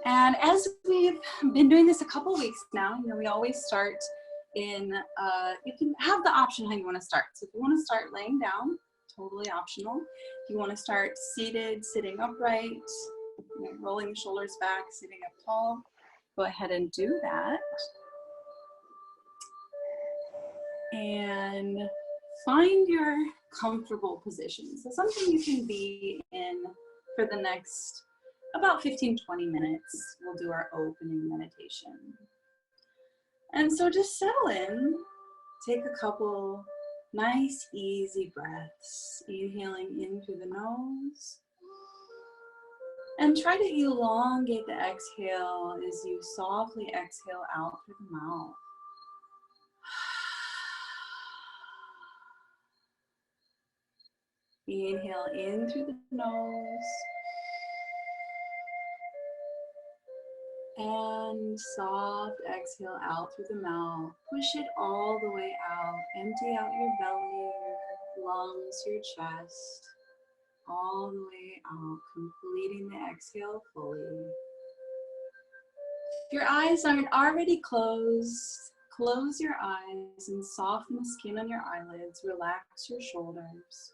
And as we've been doing this a couple weeks now, we always start in, you can have the option how you want to start. So if you want to start laying down, totally optional. If you want to start seated, sitting upright, rolling the shoulders back, sitting up tall, go ahead and do that. And find your comfortable position. So something you can be in for the next about 15-20 minutes. We'll do our opening meditation. And so just settle in, take a couple nice easy breaths, inhaling in through the nose, and try to elongate the exhale as you softly exhale out through the mouth. Inhale in through the nose. And soft exhale out through the mouth. Push it all the way out. Empty out your belly, your lungs, your chest. All the way out, completing the exhale fully. If your eyes aren't already closed, close your eyes and soften the skin on your eyelids. Relax your shoulders.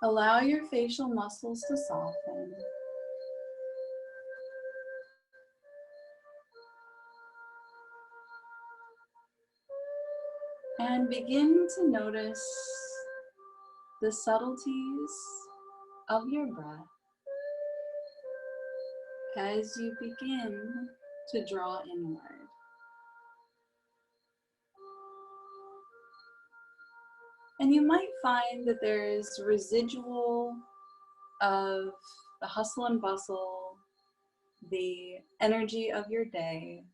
Allow your facial muscles to soften. And begin to notice the subtleties of your breath as you begin to draw inward. And you might find that there's residual of the hustle and bustle, the energy of your day.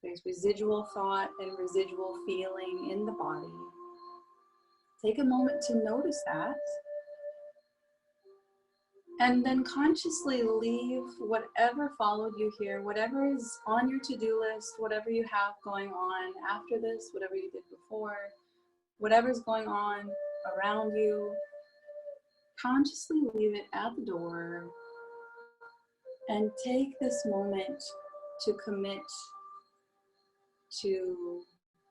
There's residual thought and residual feeling in the body. Take a moment to notice that. And then consciously leave whatever followed you here, whatever is on your to-do list, whatever you have going on after this, whatever you did before, whatever's going on around you, consciously leave it at the door and take this moment to commit to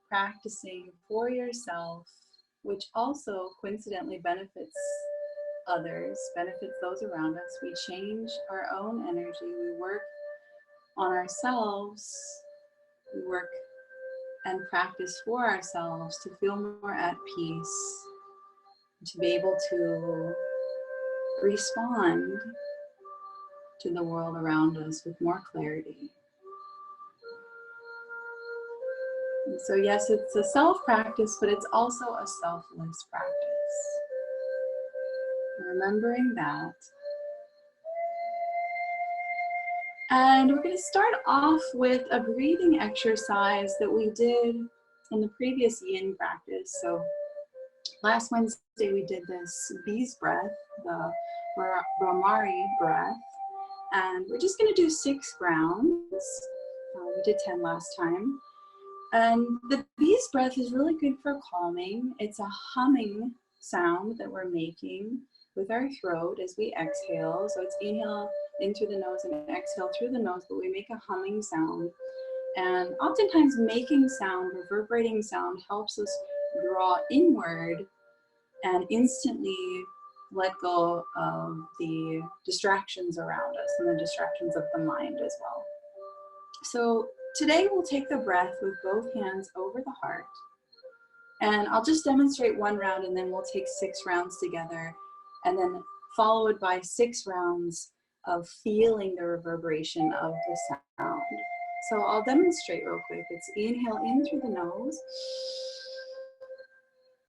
practicing for yourself, which also coincidentally benefits others, benefits those around us. We change our own energy. We work on ourselves. We work and practice for ourselves to feel more at peace, to be able to respond to the world around us with more clarity. And so yes, it's a self-practice, but it's also a selfless practice. Remembering that. And we're going to start off with a breathing exercise that we did in the previous yin practice. So last Wednesday we did this bee's breath, the Brahmari breath, and we're just going to do 6 rounds. We did 10 last time. And the bee's breath is really good for calming. It's a humming sound that we're making with our throat as we exhale. So it's inhale in through the nose and exhale through the nose, but we make a humming sound. And oftentimes making sound, reverberating sound, helps us draw inward and instantly let go of the distractions around us and the distractions of the mind as well. So today we'll take the breath with both hands over the heart. And I'll just demonstrate 1 round and then we'll take 6 rounds together, and then followed by 6 rounds of feeling the reverberation of the sound. So I'll demonstrate real quick. It's inhale in through the nose,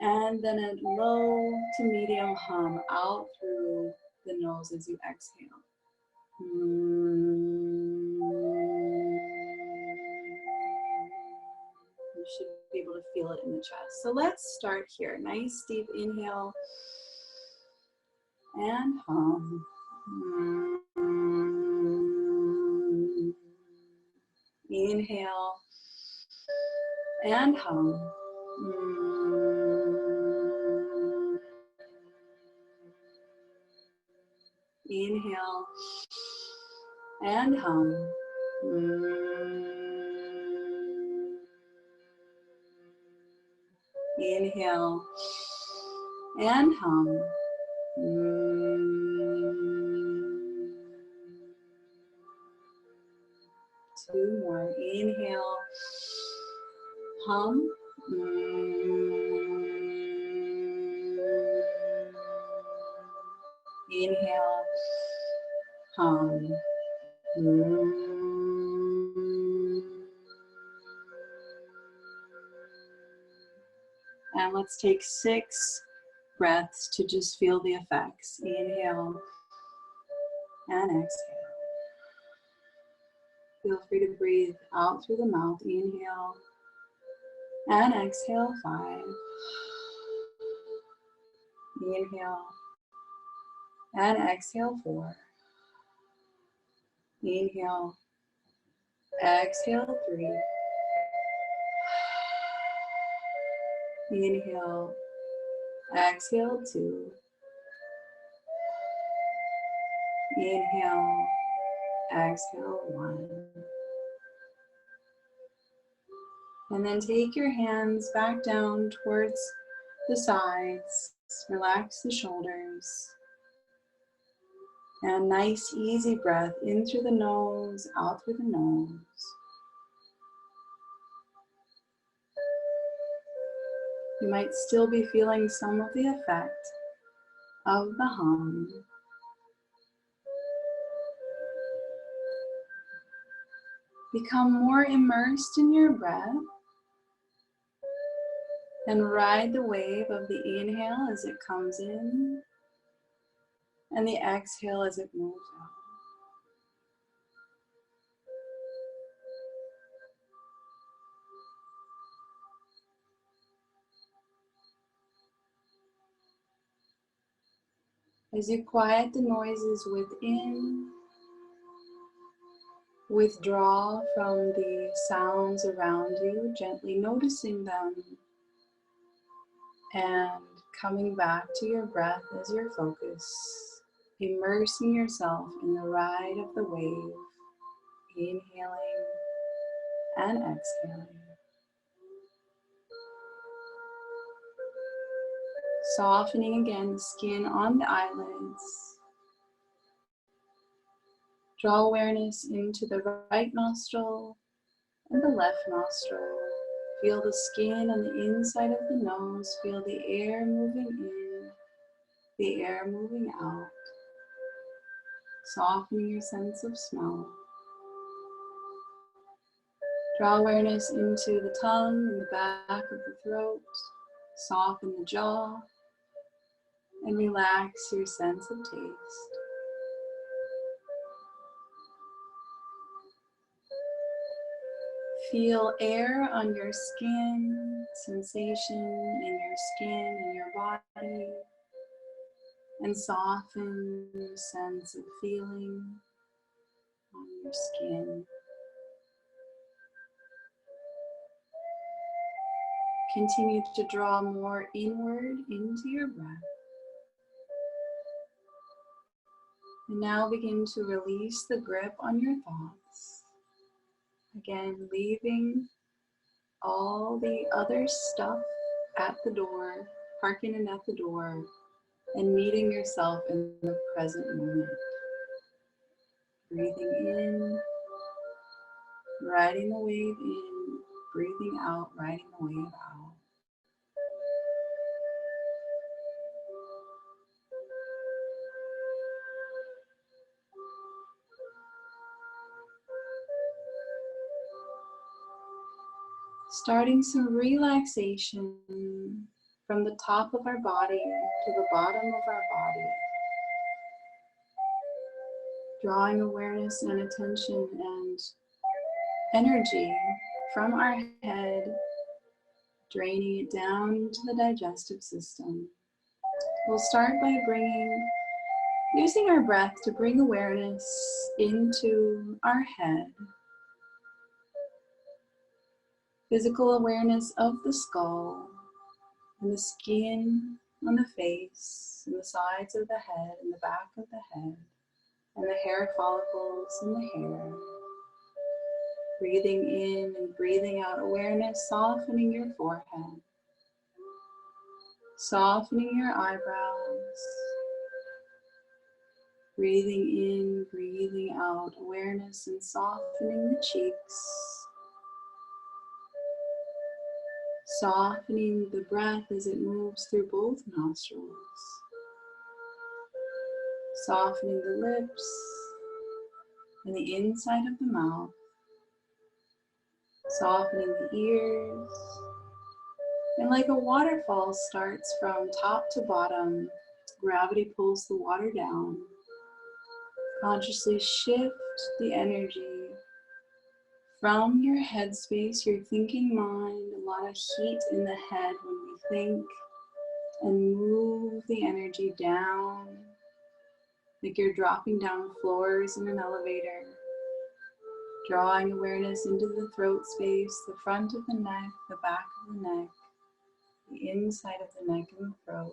and then a low to medium hum out through the nose as you exhale. You should be able to feel it in the chest. So let's start here. Nice deep inhale and hum. Inhale and hum. Inhale and hum. Inhale and hum. Two more. Inhale, hum. Inhale, hum. And let's take 6 breaths to just feel the effects. Inhale and exhale. Feel free to breathe out through the mouth. Inhale and exhale. 5. Inhale and exhale. 4. Inhale, exhale. 3. Inhale, exhale. 2. Inhale, exhale. 1. And then take your hands back down towards the sides. Relax the shoulders. And nice, easy breath in through the nose, out through the nose. You might still be feeling some of the effect of the hum. Become more immersed in your breath and ride the wave of the inhale as it comes in and the exhale as it moves out. As you quiet the noises within, withdraw from the sounds around you, gently noticing them and coming back to your breath as your focus, immersing yourself in the ride of the wave, inhaling and exhaling. Softening again the skin on the eyelids. Draw awareness into the right nostril and the left nostril. Feel the skin on the inside of the nose. Feel the air moving in, the air moving out. Softening your sense of smell. Draw awareness into the tongue and the back of the throat. Soften the jaw and relax your sense of taste. Feel air on your skin, sensation in your skin and your body, and soften your sense of feeling on your skin. Continue to draw more inward into your breath. And now begin to release the grip on your thoughts. Again, leaving all the other stuff at the door, parking it at the door, and meeting yourself in the present moment. Breathing in, riding the wave in, breathing out, riding the wave out. Starting some relaxation from the top of our body to the bottom of our body. Drawing awareness and attention and energy from our head, draining it down into the digestive system. We'll start by using our breath to bring awareness into our head. Physical awareness of the skull and the skin on the face and the sides of the head and the back of the head. and the hair follicles in the hair. Breathing in and breathing out awareness, softening your forehead, softening your eyebrows. Breathing in, breathing out awareness and softening the cheeks. Softening the breath as it moves through both nostrils. Softening the lips and the inside of the mouth. Softening the ears. And like a waterfall starts from top to bottom, gravity pulls the water down. Consciously shift the energy from your headspace, your thinking mind, a lot of heat in the head when we think, and move the energy down, like you're dropping down floors in an elevator, drawing awareness into the throat space, the front of the neck, the back of the neck, the inside of the neck and the throat.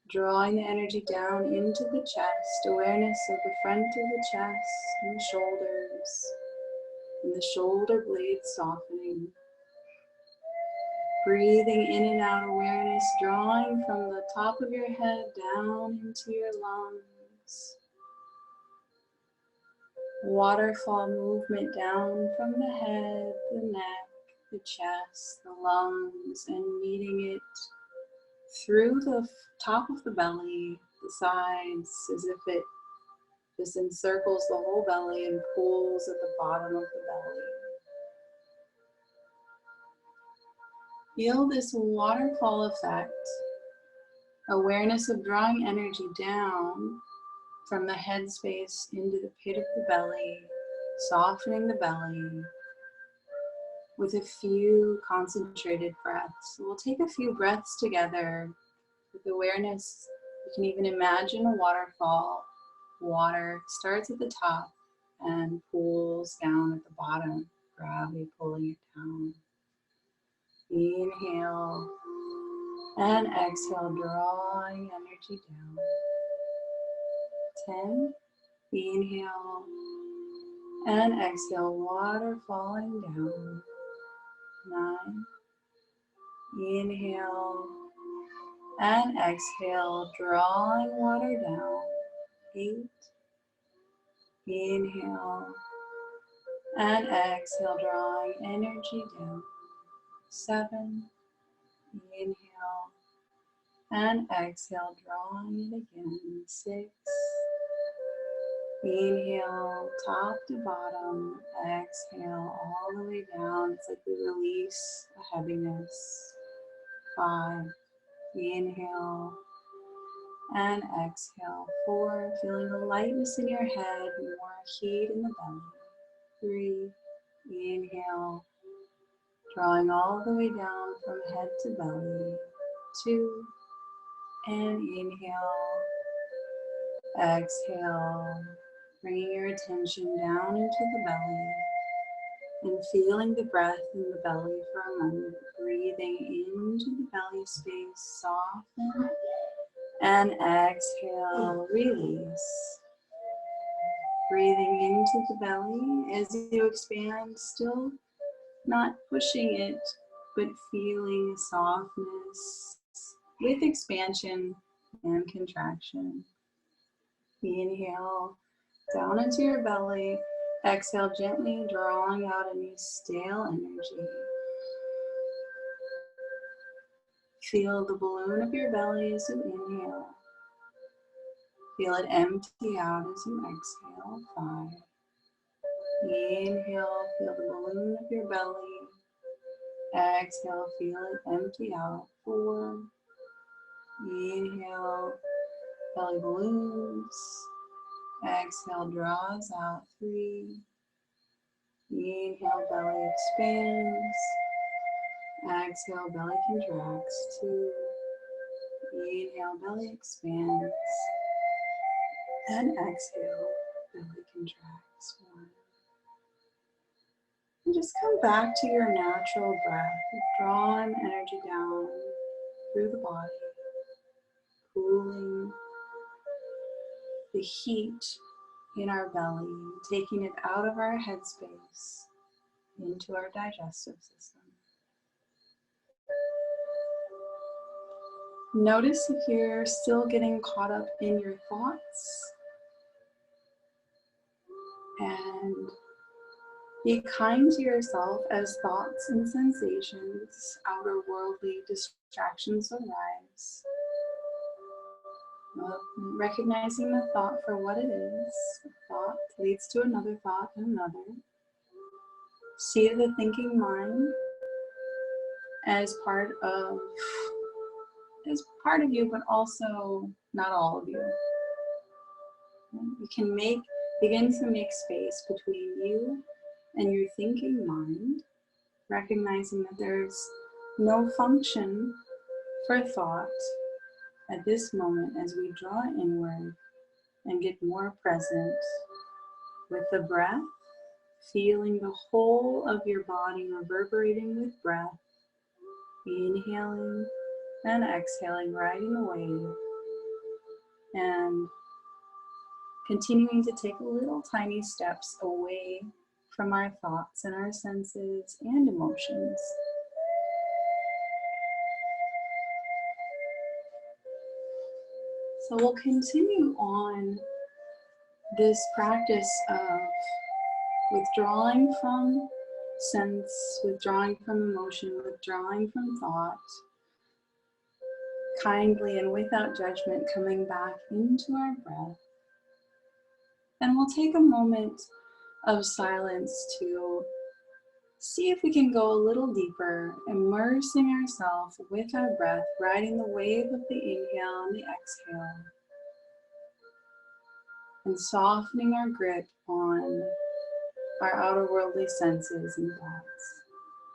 Drawing the energy down into the chest, awareness of the front of the chest and the shoulders, and the shoulder blades softening. Breathing in and out awareness, drawing from the top of your head down into your lungs. Waterfall movement down from the head, the neck, the chest, the lungs, and meeting it through the top of the belly, the sides, as if it just encircles the whole belly and pulls at the bottom of the belly. Feel this waterfall effect, awareness of drawing energy down from the head space into the pit of the belly, softening the belly with a few concentrated breaths. We'll take a few breaths together with awareness. You can even imagine a waterfall. Water starts at the top and pools down at the bottom, gravity pulling it down. Inhale and exhale, drawing energy down. 10. Inhale and exhale, water falling down. 9. Inhale and exhale, drawing water down. 8. Inhale and exhale, drawing energy down. 7. Inhale and exhale, drawing it again. 6. Inhale, top to bottom. Exhale, all the way down. It's like we release a heaviness. 5. Inhale and exhale. 4. Feeling the lightness in your head, more heat in the belly. 3. Inhale, drawing all the way down from head to belly. 2. And inhale. Exhale, bringing your attention down into the belly and feeling the breath in the belly for a moment. Breathing into the belly space, soften, and exhale, release. Breathing into the belly as you expand, still not pushing it, but feeling softness with expansion and contraction. Inhale down into your belly. Exhale, gently drawing out any stale energy. Feel the balloon of your belly as you inhale. Feel it empty out as you exhale. 5. Inhale, feel the balloon of your belly. Exhale, feel it empty out. 4. Inhale, belly balloons. Exhale, draws out. 3. Inhale, belly expands. Exhale, belly contracts. 2. Inhale, belly expands. And exhale, belly contracts. 1. And just come back to your natural breath. Drawing energy down through the body. Cooling. the heat in our belly, taking it out of our headspace into our digestive system. Notice if you're still getting caught up in your thoughts, and be kind to yourself as thoughts and sensations, outer worldly distractions arise. Recognizing the thought for what it is. A thought leads to another thought and another. See the thinking mind as part of you, but also not all of you. You can begin to make space between you and your thinking mind, recognizing that there's no function for thought at this moment as we draw inward and get more present with the breath, feeling the whole of your body reverberating with breath, inhaling and exhaling, riding the wave, and continuing to take little tiny steps away from our thoughts and our senses and emotions. So we'll continue on this practice of withdrawing from sense, withdrawing from emotion, withdrawing from thought, kindly and without judgment, coming back into our breath. And we'll take a moment of silence to see if we can go a little deeper, immersing ourselves with our breath, riding the wave of the inhale and the exhale, and softening our grip on our outer worldly senses and thoughts.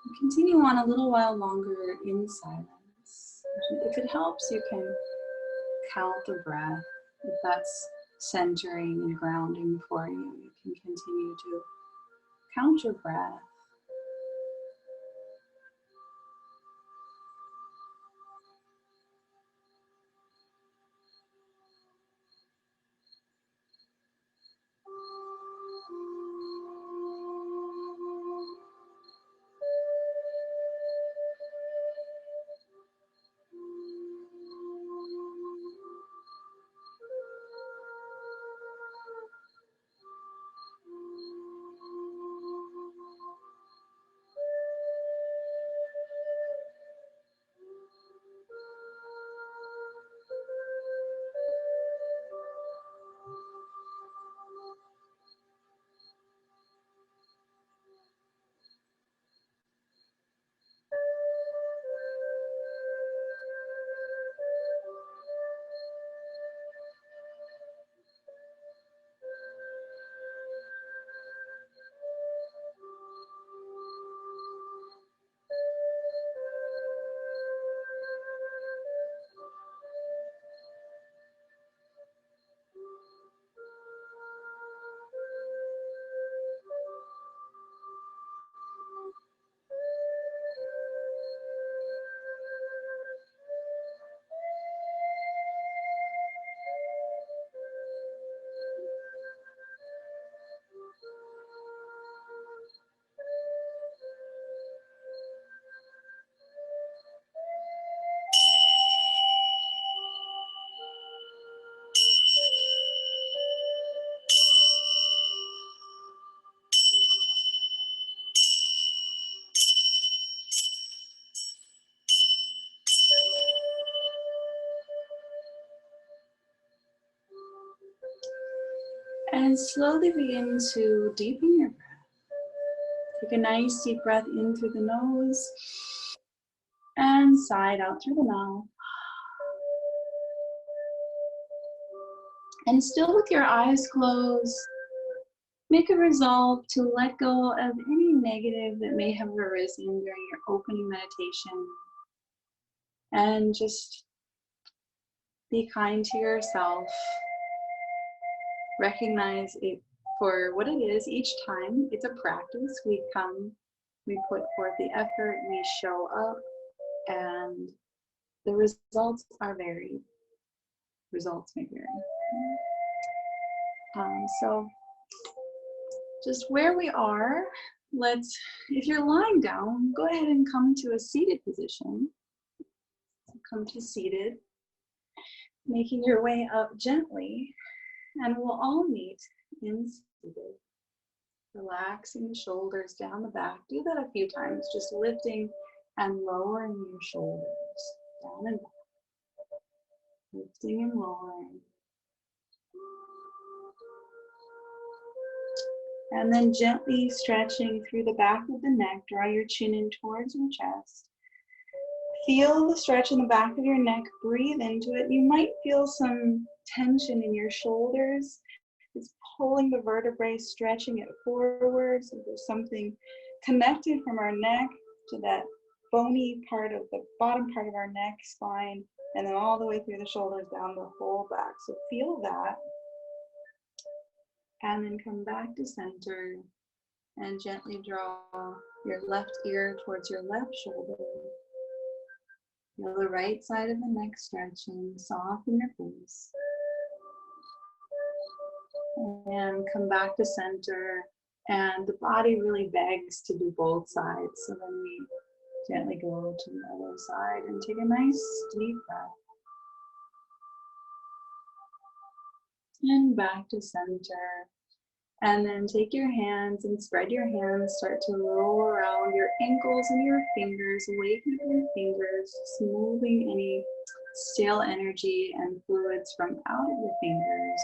We'll continue on a little while longer in silence. If it helps, you can count the breath. If that's centering and grounding for you, you can continue to count your breath. And slowly begin to deepen your breath. Take a nice deep breath in through the nose and sigh out through the mouth. And still with your eyes closed, make a resolve to let go of any negative that may have arisen during your opening meditation. And just be kind to yourself. Recognize it for what it is each time. It's a practice. We come, we put forth the effort, we show up, and the results are varied. Results may vary. So just where we are, if you're lying down, go ahead and come to a seated position. Come to seated, making your way up gently, and we'll all meet in seated. Relaxing the shoulders down the back. Do that a few times, just lifting and lowering your shoulders down and back. Lifting and lowering. And then gently stretching through the back of the neck. Draw your chin in towards your chest. Feel the stretch in the back of your neck. Breathe into it. You might feel some tension in your shoulders. It's pulling the vertebrae, stretching it forward. So there's something connected from our neck to that bony part of the bottom part of our neck, spine, and then all the way through the shoulders down the whole back. So feel that. And then come back to center and gently draw your left ear towards your left shoulder. Feel the right side of the neck stretching, soften your face. And come back to center. And the body really begs to do both sides. So then we gently go to the other side and take a nice deep breath. And back to center. And then take your hands and spread your hands. Start to roll around your ankles and your fingers, awaken your fingers, smoothing any stale energy and fluids from out of your fingers.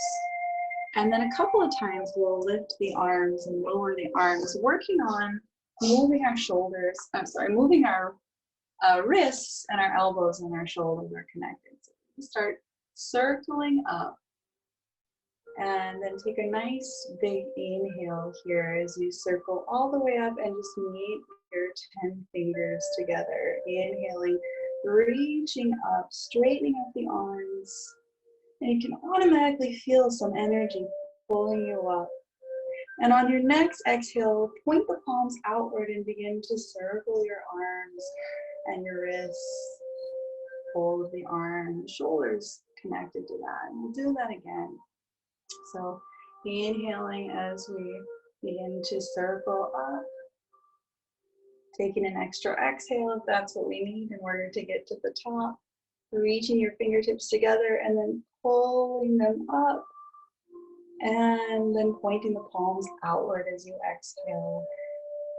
And then a couple of times we'll lift the arms and lower the arms, working on moving our shoulders, moving our wrists and our elbows and our shoulders are connected. So we start circling up. And then take a nice big inhale here as you circle all the way up and just meet your 10 fingers together. Inhaling, reaching up, straightening up the arms. And you can automatically feel some energy pulling you up. And on your next exhale, point the palms outward and begin to circle your arms and your wrists. Pull the arms, shoulders connected to that. And we'll do that again. So inhaling as we begin to circle up, taking an extra exhale if that's what we need in order to get to the top, reaching your fingertips together and then pulling them up and then pointing the palms outward as you exhale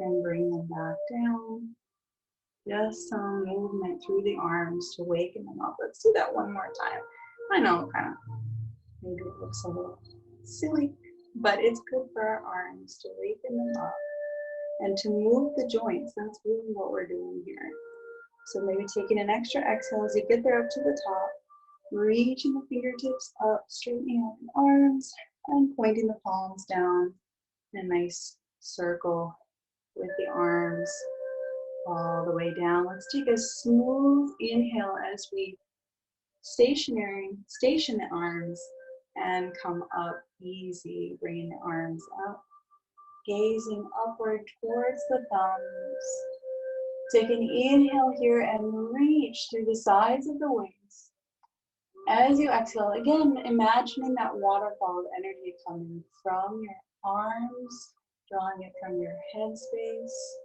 and bring them back down. Just some movement through the arms to waken them up. Let's do that one more time. I know maybe it looks a little silly, but it's good for our arms to waken them up and to move the joints. That's really what we're doing here. So maybe taking an extra exhale as you get there up to the top, reaching the fingertips up, straightening out the arms, and pointing the palms down in a nice circle with the arms all the way down. Let's take a smooth inhale as we station the arms and come up easy, bringing the arms up, gazing upward towards the thumbs. Take an inhale here and reach through the sides of the wings. As you exhale, again, imagining that waterfall of energy coming from your arms, drawing it from your head space,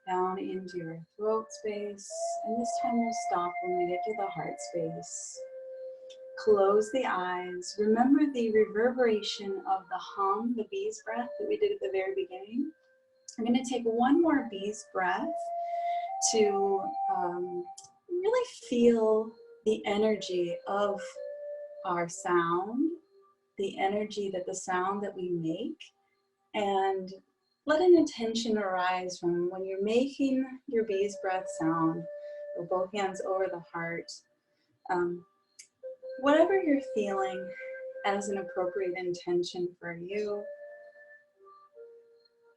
down into your throat space. And this time we'll stop when we get to the heart space. Close the eyes. Remember the reverberation of the hum, the bee's breath that we did at the very beginning. I'm going to take one more bee's breath to really feel the energy of our sound, the energy that the sound that we make, and let an intention arise from when you're making your bee's breath sound, with both hands over the heart. Whatever you're feeling as an appropriate intention for you,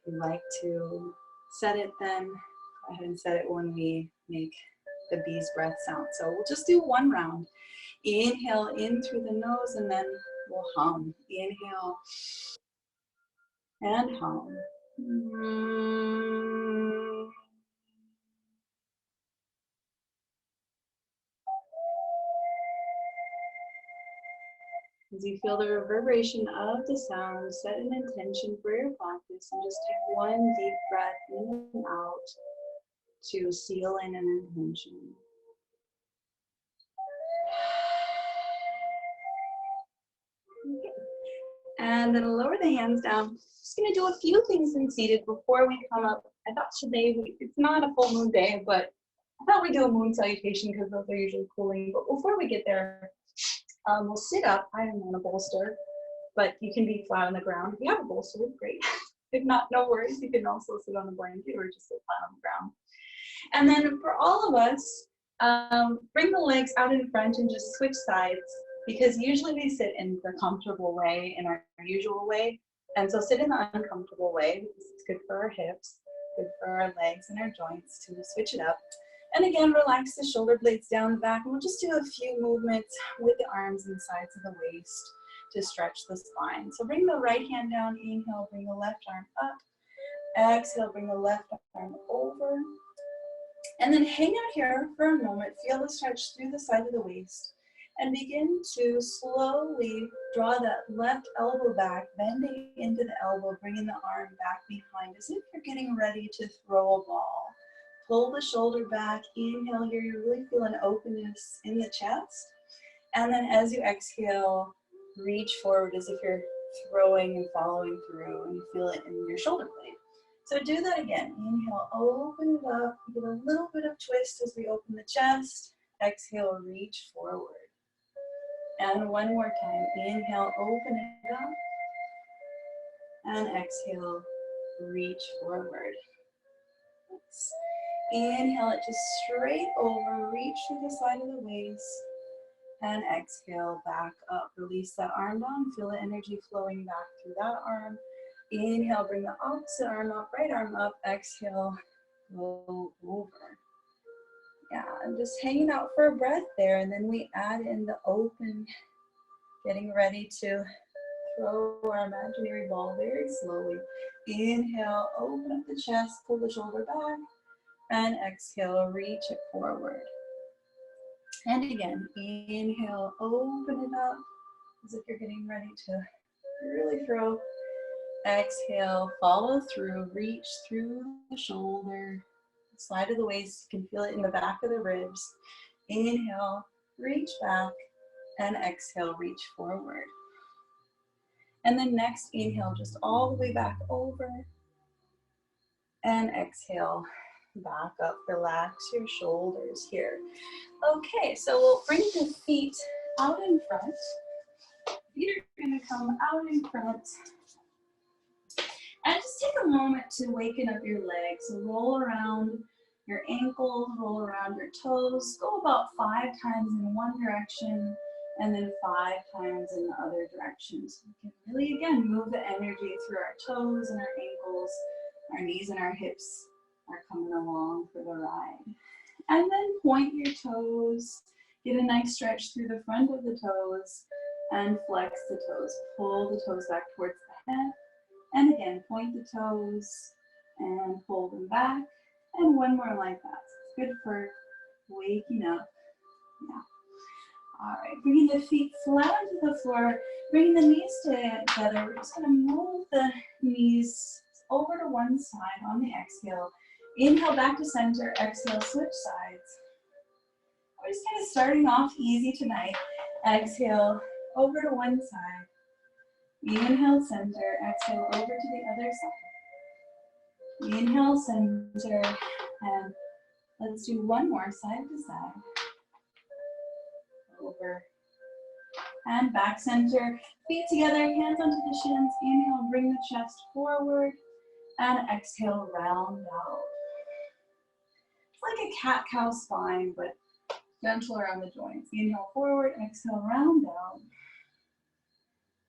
if you'd like to set it, then go ahead and set it when we make the bee's breath sound. So we'll just do one round. Inhale in through the nose and then we'll hum. Inhale and hum. As you feel the reverberation of the sound, set an intention for your practice and just take one deep breath in and out to seal in an intention. Okay. And then lower the hands down. Just gonna do a few things in seated before we come up. I thought today, it's not a full moon day, but I thought we'd do a moon salutation because those are usually cooling. But before we get there, we'll sit up. I am on a bolster, but you can be flat on the ground. If you have a bolster, great. If not, no worries. You can also sit on a blanket or just sit flat on the ground. And then for all of us, bring the legs out in front and just switch sides, because usually we sit in the comfortable way, in our usual way. And so sit in the uncomfortable way, because it's good for our hips, good for our legs and our joints to switch it up. And again, relax the shoulder blades down the back, and we'll just do a few movements with the arms and sides of the waist to stretch the spine. So bring the right hand down, inhale, bring the left arm up. Exhale, bring the left arm over. And then hang out here for a moment, feel the stretch through the side of the waist, and begin to slowly draw that left elbow back, bending into the elbow, bringing the arm back behind as if you're getting ready to throw a ball. Pull the shoulder back, inhale here, you really feel an openness in the chest. And then as you exhale, reach forward as if you're throwing and following through, and you feel it in your shoulder blade. So do that again. Inhale, open it up. Get a little bit of twist as we open the chest. Exhale, reach forward. And one more time. Inhale, open it up. And exhale, reach forward. Nice. Inhale it just straight over. Reach through the side of the waist. And exhale, back up. Release that arm down. Feel the energy flowing back through that arm. Inhale, bring the opposite arm up, right arm up. Exhale, roll over. Yeah, I'm just hanging out for a breath there, and then we add in the open, getting ready to throw our imaginary ball very slowly. Inhale, open up the chest, pull the shoulder back, and exhale, reach it forward. And again, inhale, open it up, as if you're getting ready to really throw. Exhale, follow through, reach through the shoulder, side of the waist, you can feel it in the back of the ribs. Inhale, reach back, and exhale, reach forward. And then next, inhale, just all the way back over, and exhale, back up, relax your shoulders here. Okay, so we'll bring the feet out in front. Feet are gonna come out in front. And just take a moment to waken up your legs. So roll around your ankles, roll around your toes. Go about 5 times in one direction and then 5 times in the other direction. So we can really, again, move the energy through our toes and our ankles. Our knees and our hips are coming along for the ride. And then point your toes. Get a nice stretch through the front of the toes and flex the toes. Pull the toes back towards the head. And again, point the toes and pull them back. And one more like that. So it's good for waking up. Yeah. All right, bringing the feet flat onto the floor, bringing the knees together. We're just going to move the knees over to one side on the exhale. Inhale back to center, exhale, switch sides. We're just kind of starting off easy tonight. Exhale, over to one side. Inhale, center, exhale, over to the other side. Inhale, center, and let's do one more, side to side. Over and back, center, feet together, hands onto the shins. Inhale, bring the chest forward, and exhale, round out. It's like a cat-cow spine, but gentle around the joints. Inhale forward, exhale, round out.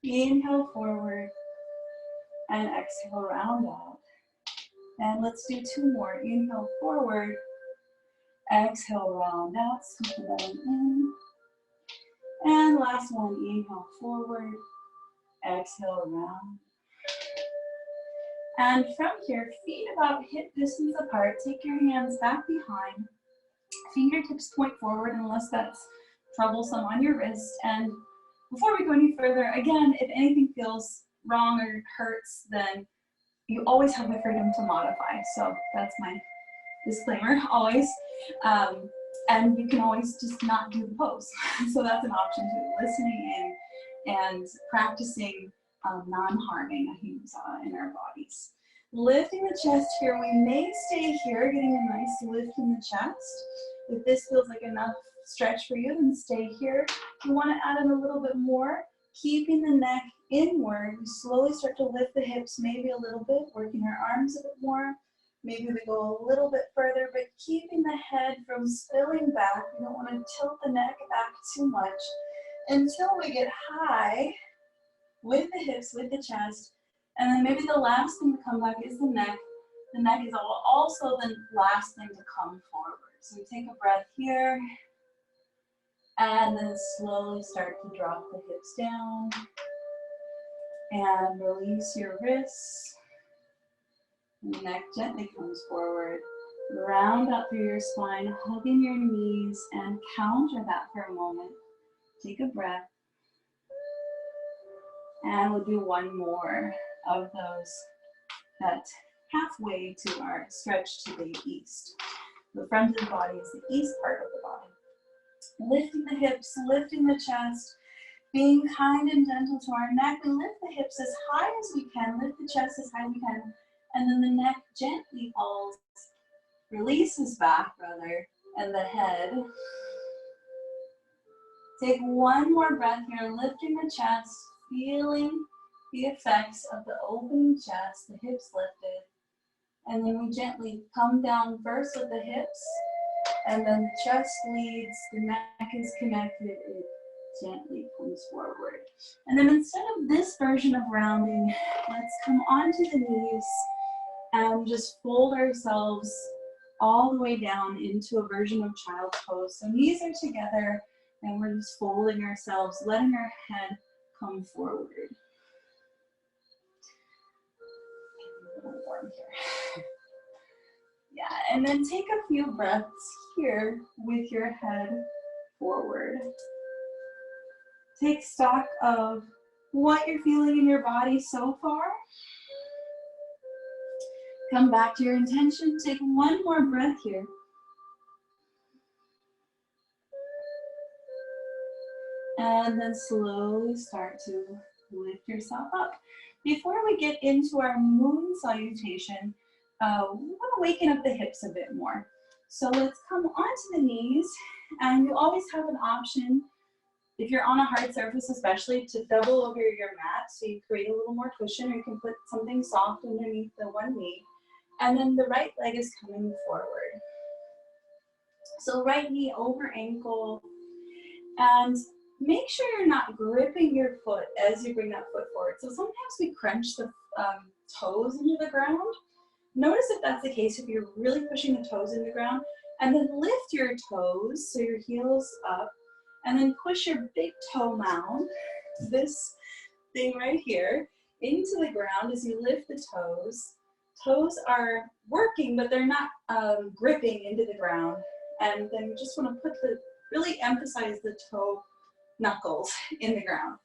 Inhale forward, and exhale, round out. And let's do 2 more. Inhale forward, exhale, round out, scoop the belly in. And last one, inhale forward, exhale, round. And from here, feet about hip distance apart. Take your hands back behind. Fingertips point forward unless that's troublesome on your wrist. And Before we go any further, again, if anything feels wrong or hurts, then you always have the freedom to modify. So that's my disclaimer, always. And you can always just not do the pose. So that's an option too, listening in and practicing non-harming ahimsa in our bodies. Lifting the chest here, we may stay here, getting a nice lift in the chest. If this feels like enough stretch for you, then stay here. If you want to add in a little bit more, keeping the neck inward, we slowly start to lift the hips maybe a little bit, working our arms a bit more. Maybe we go a little bit further, but keeping the head from spilling back. We don't want to tilt the neck back too much until we get high with the hips, with the chest. And then maybe the last thing to come back is the neck. The neck is also the last thing to come forward. So we take a breath here, and then slowly start to drop the hips down. And release your wrists. The neck gently comes forward. Round up through your spine, hugging your knees, and counter that for a moment. Take a breath. And we'll do one more of those that halfway to our stretch to the east. The front of the body is the east part of the body. Lifting the hips, lifting the chest, being kind and gentle to our neck. We lift the hips as high as we can, lift the chest as high as we can, and then the neck gently falls, releases back rather, and the head. Take one more breath here, lifting the chest, feeling the effects of the opening chest, the hips lifted. And then we gently come down first with the hips, and then the chest leads, the neck is connected, it gently comes forward. And then instead of this version of rounding, let's come onto the knees and just fold ourselves all the way down into a version of child's pose. So knees are together, and we're just folding ourselves, letting our head come forward. A little warm here. Yeah, and then take a few breaths here with your head forward. Take stock of what you're feeling in your body so far. Come back to your intention. Take one more breath here. And then slowly start to lift yourself up. Before we get into our moon salutation, we want to waken up the hips a bit more. So let's come onto the knees, and you always have an option, if you're on a hard surface especially, to double over your mat so you create a little more cushion, or you can put something soft underneath the one knee. And then the right leg is coming forward. So right knee over ankle, and make sure you're not gripping your foot as you bring that foot forward. So sometimes we crunch the toes into the ground. Notice if that's the case, if you're really pushing the toes into the ground, and then lift your toes, so your heels up, and then push your big toe mound, this thing right here, into the ground as you lift the toes. Toes are working, but they're not gripping into the ground. And then you just want to really emphasize the toe knuckles in the ground.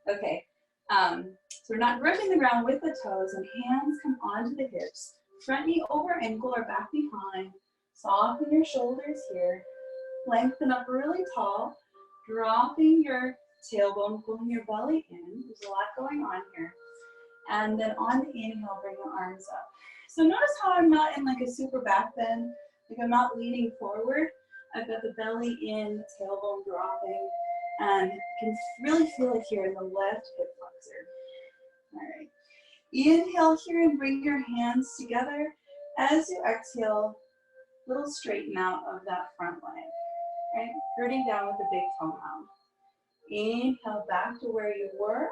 Okay, so we're not gripping the ground with the toes, and hands come onto the hips. Front knee over ankle or back behind. Soften your shoulders here. Lengthen up really tall. Dropping your tailbone, pulling your belly in. There's a lot going on here. And then on the inhale, bring your arms up. So notice how I'm not in like a super back bend. Like I'm not leaning forward. I've got the belly in, tailbone dropping. And you can really feel it here in the left hip flexor. All right. Inhale here and bring your hands together. As you exhale, little straighten out of that front leg. Right? Rooting down with the big toe mound. Inhale back to where you were.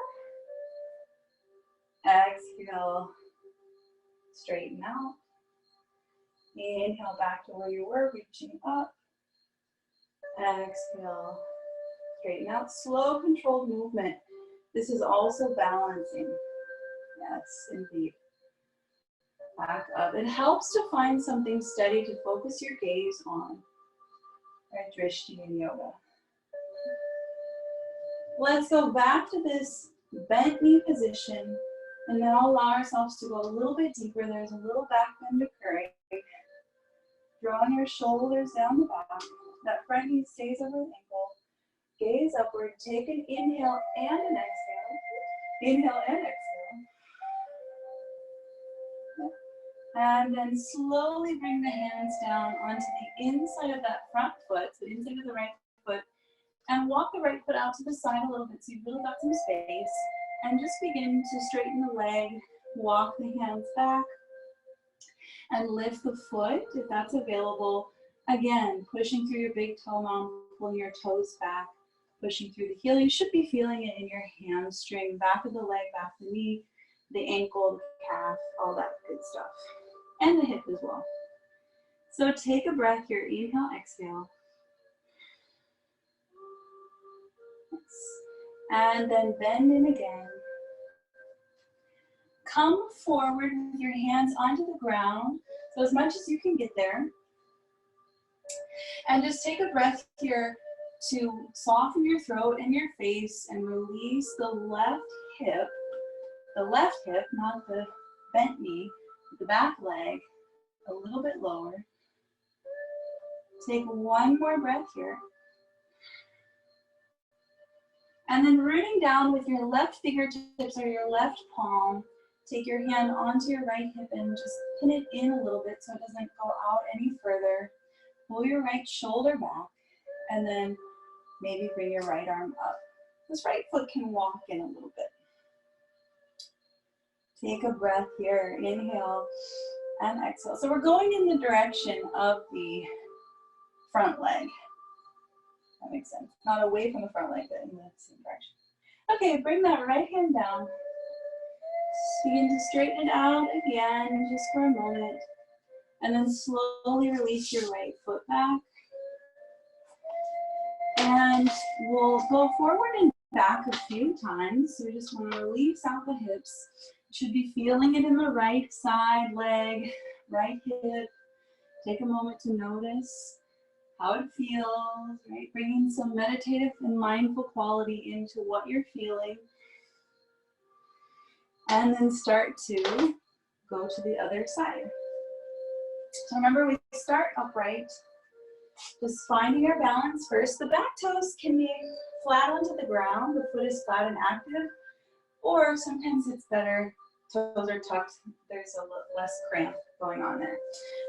Exhale, straighten out. Inhale back to where you were, reaching up. Exhale, straighten out. Slow, controlled movement. This is also balancing. Yes, indeed. Back up. It helps to find something steady to focus your gaze on. Right, drishti in yoga. Let's go back to this bent knee position and now allow ourselves to go a little bit deeper. There's a little back bend occurring. Drawing your shoulders down the back. That front knee stays over the ankle. Gaze upward. Take an inhale and an exhale. Inhale and exhale. And then slowly bring the hands down onto the inside of that front foot, so the inside of the right foot, and walk the right foot out to the side a little bit so you've really got some space. And just begin to straighten the leg, walk the hands back, and lift the foot if that's available. Again, pushing through your big toe mound, pulling your toes back, pushing through the heel. You should be feeling it in your hamstring, back of the leg, back of the knee, the ankle, the calf, all that good stuff. And the hip as well. So take a breath here. Inhale, exhale. And then bend in again. Come forward with your hands onto the ground, so as much as you can get there. And just take a breath here to soften your throat and your face and release the left hip, not the bent knee, the back leg, a little bit lower. Take one more breath here. And then rooting down with your left fingertips or your left palm, take your hand onto your right hip and just pin it in a little bit so it doesn't go out any further. Pull your right shoulder back and then maybe bring your right arm up. This right foot can walk in a little bit. Take a breath here, inhale and exhale. So we're going in the direction of the front leg. That makes sense. Not away from the front leg, but in the same direction. Okay, bring that right hand down. Begin to straighten it out again, just for a moment. And then slowly release your right foot back. And we'll go forward and back a few times. So we just want to release out the hips. You should be feeling it in the right side leg, right hip. Take a moment to notice how it feels, right? Bringing some meditative and mindful quality into what you're feeling. And then start to go to the other side. So remember, we start upright, just finding our balance first. The back toes can be flat onto the ground, the foot is flat and active, or sometimes it's better, toes are tucked, there's a little less cramp going on there.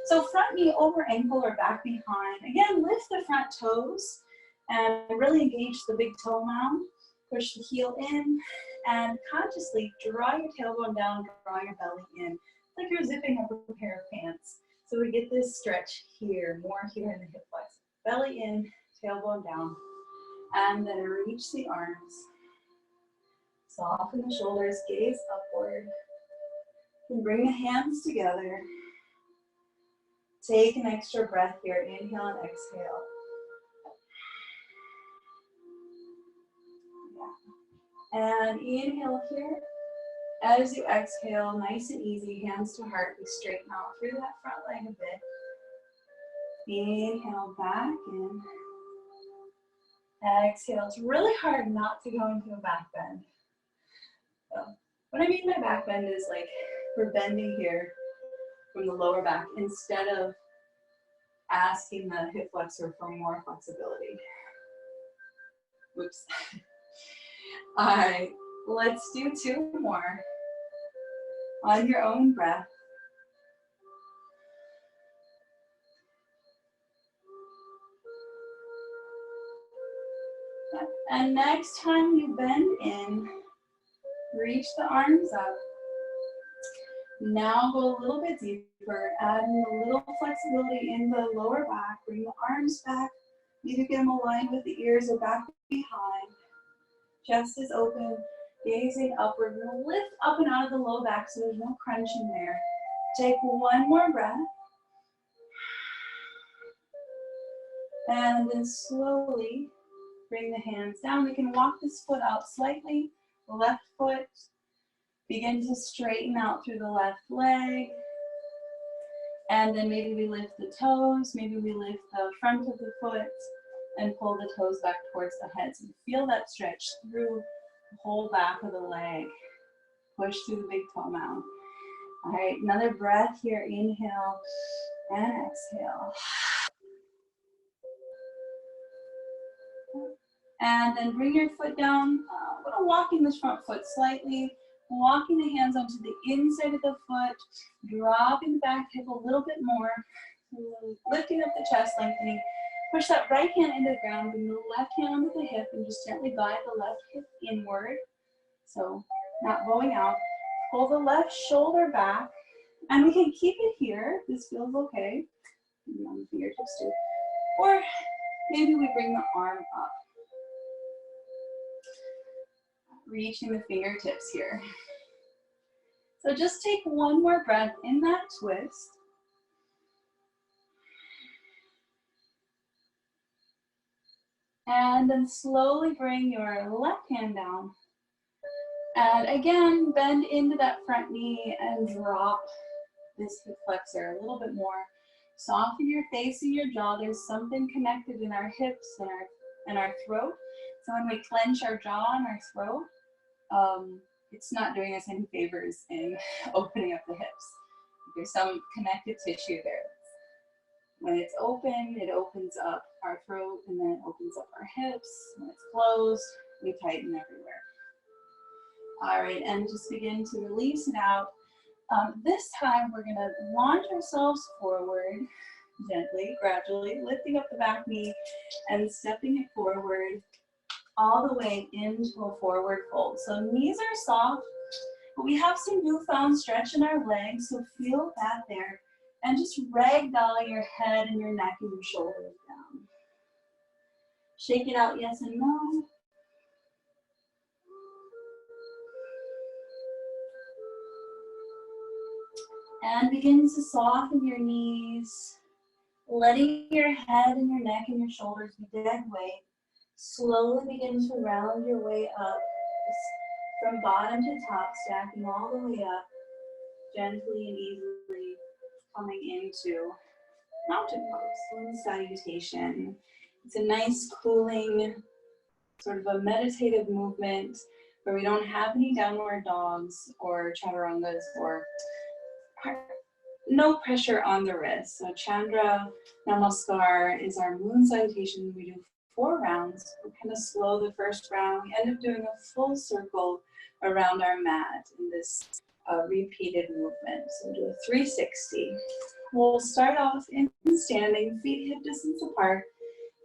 So front knee over ankle or back behind. Again, lift the front toes and really engage the big toe mound. Push the heel in and consciously draw your tailbone down, draw your belly in. It's like you're zipping up a pair of pants. So we get this stretch here, more here in the hip flexor. Belly in, tailbone down, and then reach the arms. Soften the shoulders, gaze upward. And bring the hands together. Take an extra breath here. Inhale and exhale. Yeah. And inhale here. As you exhale, nice and easy, hands to heart. We straighten out through that front leg a bit. Inhale back in. Exhale. It's really hard not to go into a back bend. So, what I mean by back bend is like we're bending here from the lower back instead of asking the hip flexor for more flexibility. Whoops. All right, let's do two more on your own breath. And next time you bend in, reach the arms up. Now go a little bit deeper, adding a little flexibility in the lower back. Bring the arms back. Maybe get them aligned with the ears or back behind. Chest is open, gazing upward. We'll lift up and out of the low back so there's no crunch in there. Take one more breath. And then slowly bring the hands down. We can walk this foot out slightly. The left foot. Begin to straighten out through the left leg. And then maybe we lift the toes. Maybe we lift the front of the foot. and pull the toes back towards the head. So feel that stretch through the whole back of the leg. Push through the big toe mound. All right, another breath here. Inhale and exhale. And then bring your foot down. I'm going to walking this front foot slightly. Walking the hands onto the inside of the foot. Dropping the back hip a little bit more. Lifting up the chest, lengthening. Push that right hand into the ground. Bring the left hand onto the hip and just gently guide the left hip inward. So not bowing out. Pull the left shoulder back. And we can keep it here. This feels okay. Maybe on the fingertips too. Or maybe we bring the arm up. Reaching the fingertips here. So just take one more breath in that twist. And then slowly bring your left hand down. And again, bend into that front knee and drop this hip flexor a little bit more. Soften your face and your jaw. There's something connected in our hips and our throat. So when we clench our jaw and our throat, it's not doing us any favors in opening up the hips. There's some connective tissue there. When it's open, it opens up our throat and then it opens up our hips. When it's closed, we tighten everywhere. All right, and just begin to release it out. This time we're gonna launch ourselves forward, gently, gradually, lifting up the back knee and stepping it forward all the way into a forward fold. So knees are soft, but we have some newfound stretch in our legs, so feel that there. And just ragdoll your head and your neck and your shoulders down. Shake it out, yes and no. And begin to soften your knees, letting your head and your neck and your shoulders be dead weight. Slowly begin to round your way up from bottom to top, stacking all the way up, gently and easily coming into mountain pose, salutation. It's a nice cooling, sort of a meditative movement where we don't have any downward dogs or chaturangas or no pressure on the wrist. So Chandra Namaskar is our moon salutation. We do 4 rounds. We kind of slow the first round. We end up doing a full circle around our mat in this repeated movement. So we'll do a 360. We'll start off in standing, feet hip distance apart.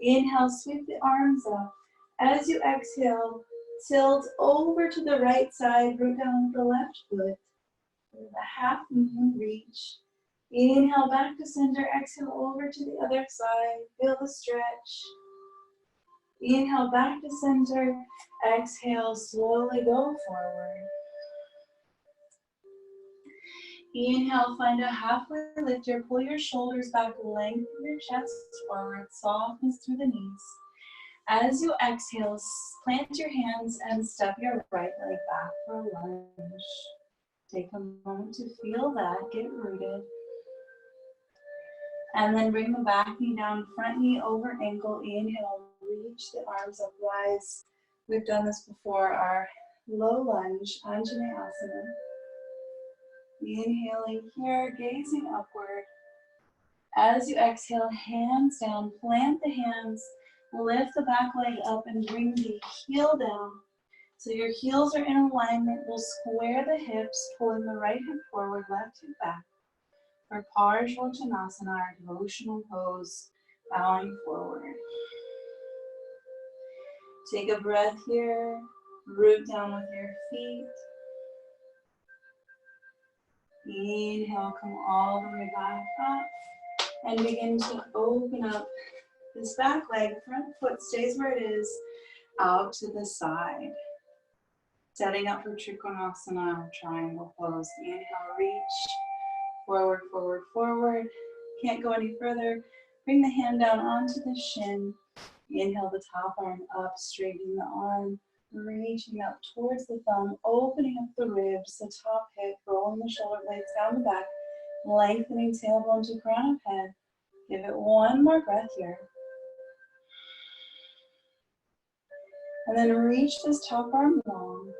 Inhale, sweep the arms up. As you exhale, tilt over to the right side, root down with the left foot. The half moon reach. Inhale back to center, exhale over to the other side. Feel the stretch. Inhale back to center, exhale, slowly go forward. Inhale, find a halfway lifter, pull your shoulders back, lengthen your chest forward, softness through the knees. As you exhale, plant your hands and step your right leg back for a lunge. Take a moment to feel that, get rooted. And then bring the back knee down, front knee over ankle. Inhale, reach the arms up, rise. We've done this before, our low lunge, Asana. Inhaling here, gazing upward. As you exhale, hands down, plant the hands, lift the back leg up and bring the heel down. So your heels are in alignment. We'll square the hips, pulling the right hip forward, left hip back. For Parsvottanasana, our devotional pose, bowing forward. Take a breath here, root down with your feet. Inhale, come all the way back up. And begin to open up this back leg. Front foot stays where it is, out to the side. Setting up for Trikonasana, triangle pose. Inhale, reach. Forward, forward, forward. Can't go any further. Bring the hand down onto the shin. Inhale the top arm up, straightening the arm. Reaching up towards the thumb, opening up the ribs, the top hip, rolling the shoulder blades down the back, lengthening tailbone to crown of head. Give it one more breath here. And then reach this top arm long.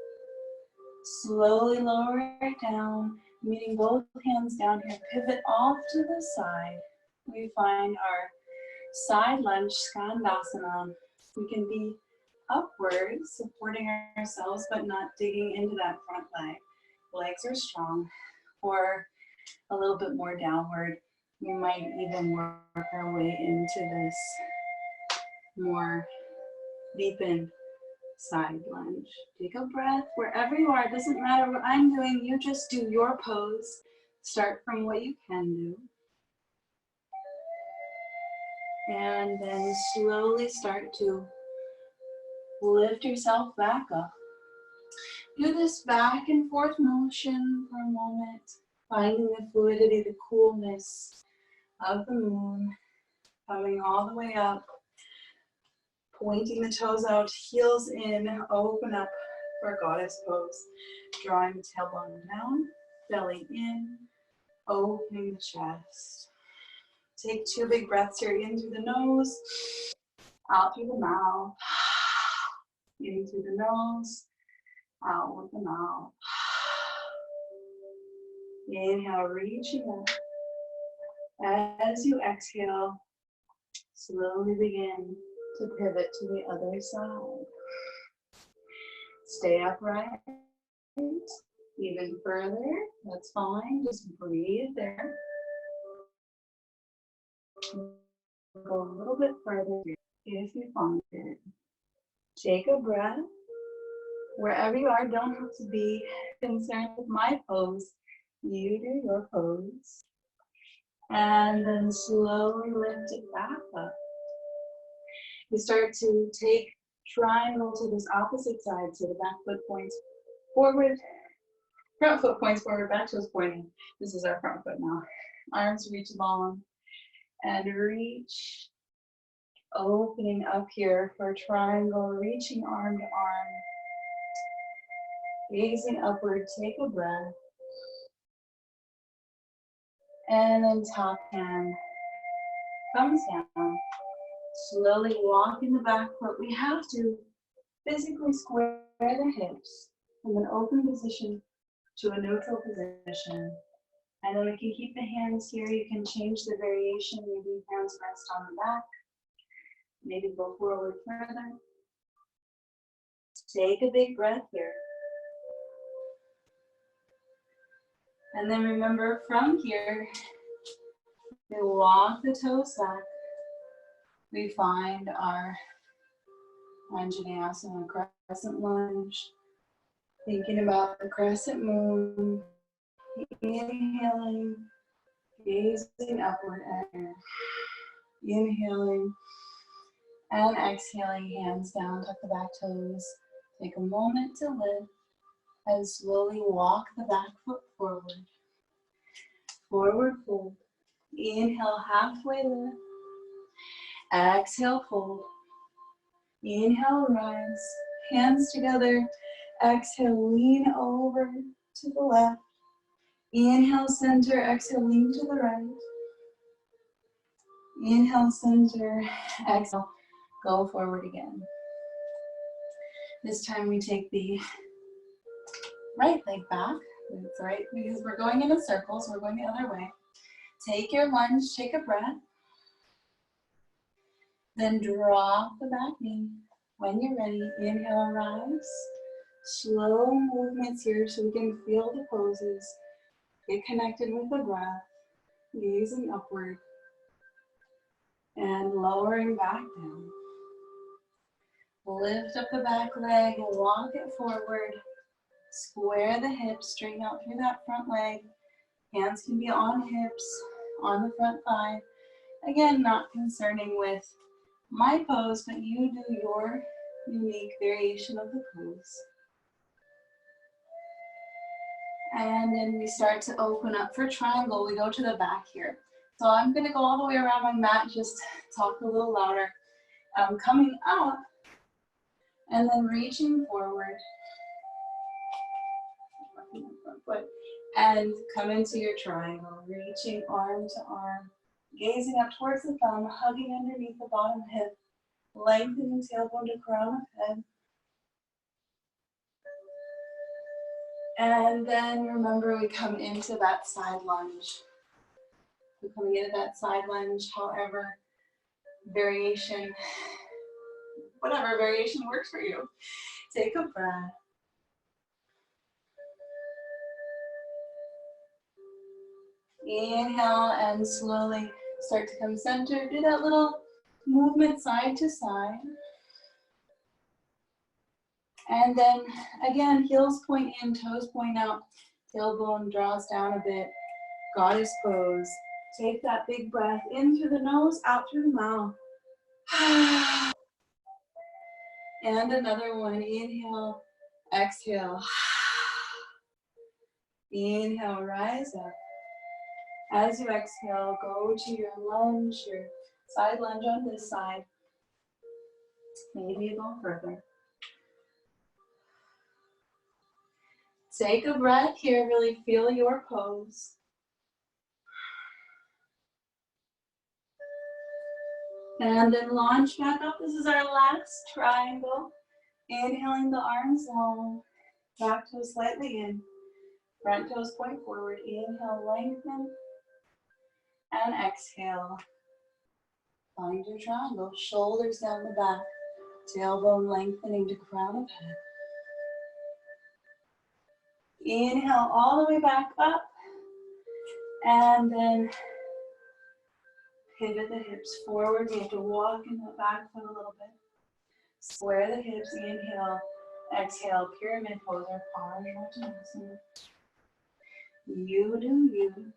Slowly lower it down, meeting both hands down here. Pivot off to the side. We find our side lunge, Skandasana. We can be upward, supporting ourselves, but not digging into that front leg. Legs are strong. Or a little bit more downward. We might even work our way into this more deepened side lunge. Take a breath wherever you are. It doesn't matter what I'm doing. You just do your pose. Start from what you can do. And then slowly start to lift yourself back up. Do this back and forth motion for a moment, finding the fluidity, the coolness of the moon, coming all the way up, pointing the toes out, heels in, open up for goddess pose. Drawing the tailbone down, belly in, opening the chest. Take 2 big breaths here, in through the nose, out through the mouth. In through the nose, out with the mouth. Inhale, reaching up. As you exhale, slowly begin to pivot to the other side. Stay upright. Even further, that's fine. Just breathe there. Go a little bit further if you find it. Take a breath. Wherever you are, don't have to be concerned with my pose. You do your pose. And then slowly lift it back up. You start to take triangle to this opposite side, so the back foot points forward, front foot points forward, back toes pointing. This is our front foot now. Arms reach long and reach, opening up here for triangle, reaching arm to arm, gazing upward, take a breath. And then top hand comes down. Slowly walk in the back foot. We have to physically square the hips from an open position to a neutral position. And then we can keep the hands here. You can change the variation. Maybe hands rest on the back. Maybe go forward further. Take a big breath here. And then remember, from here, we walk the toes back. We find our Anjaneyasana, crescent lunge. Thinking about the crescent moon. Inhaling, gazing upward at air. Inhaling and exhaling, hands down, tuck the back toes. Take a moment to lift and slowly walk the back foot forward. Forward fold. Inhale, halfway lift. Exhale, fold. Inhale, rise. Hands together. Exhale, lean over to the left. Inhale, center. Exhale, lean to the right. Inhale, center. Exhale, go forward again. This time we take the right leg back. That's right, because we're going in a circle, so we're going the other way. Take your lunge, take a breath. Then drop the back knee. When you're ready, inhale, rise. Slow movements here so we can feel the poses. Get connected with the breath. Gazing upward. And lowering back down. Lift up the back leg, walk it forward. Square the hips, straighten out through that front leg. Hands can be on hips, on the front thigh. Again, not concerning with my pose, but you do your unique variation of the pose. And then we start to open up for triangle. We go to the back here. So I'm gonna go all the way around my mat, just talk a little louder. Coming up, and then reaching forward. Front foot. And come into your triangle, reaching arm to arm. Gazing up towards the thumb, hugging underneath the bottom hip. Lengthening tailbone to crown of head. And then remember, we come into that side lunge. We're coming into that side lunge, however variation, whatever variation works for you. Take a breath. Inhale and slowly start to come center. Do that little movement side to side. And then again, heels point in, toes point out, tailbone draws down a bit. Goddess pose. Take that big breath in through the nose, out through the mouth. And another one. Inhale, exhale. Inhale, rise up. As you exhale, go to your lunge, your side lunge on this side. Maybe you go further. Take a breath here, really feel your pose. And then launch back up. This is our last triangle. Inhaling the arms long, back toes slightly in, front toes point forward. Inhale, lengthen, and exhale. Find your triangle, shoulders down the back, tailbone lengthening to crown of head. Inhale all the way back up, and then pivot the hips forward. We have to walk in the back foot a little bit. Square the hips, inhale, exhale, pyramid pose or Parsvanasana. You do you.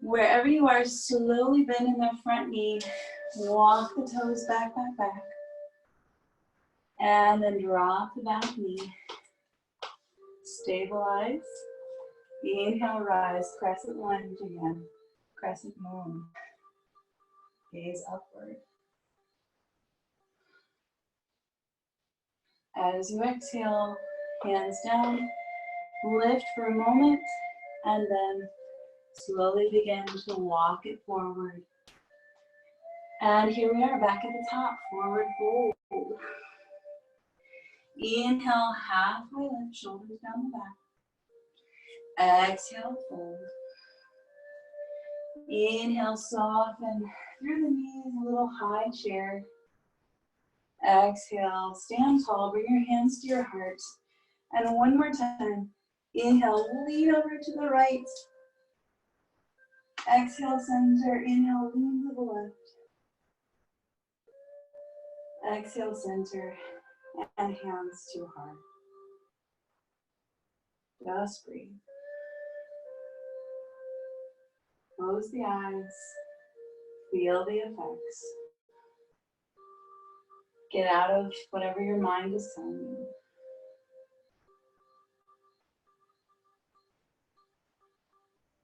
Wherever you are, slowly bend in the front knee. Walk the toes back, back, back. And then drop the back knee. Stabilize. Inhale, rise. Crescent lunge again. Crescent moon. Gaze upward. As you exhale, hands down. Lift for a moment. And then slowly begin to walk it forward. And here we are back at the top, forward fold. Inhale, halfway lift, shoulders down the back. Exhale, fold. Inhale, soften through the knees, a little high chair. Exhale, stand tall, bring your hands to your heart. And one more time. Inhale, lean over to the right. Exhale, center. Inhale, lean to the left. Exhale, center, and hands to heart. Just breathe. Close the eyes. Feel the effects. Get out of whatever your mind is telling you.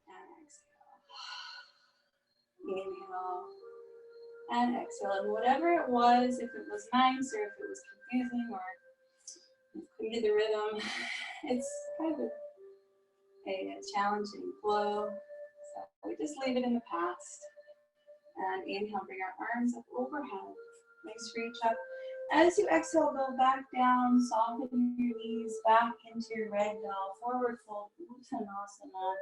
And exhale. Inhale. And exhale. And whatever it was, if it was nice or if it was confusing or completed the rhythm, it's kind of a challenging flow. So we just leave it in the past. And inhale, bring our arms up overhead. Nice reach up. As you exhale, go back down, soften your knees back into your ragdoll, forward fold, Uttanasana.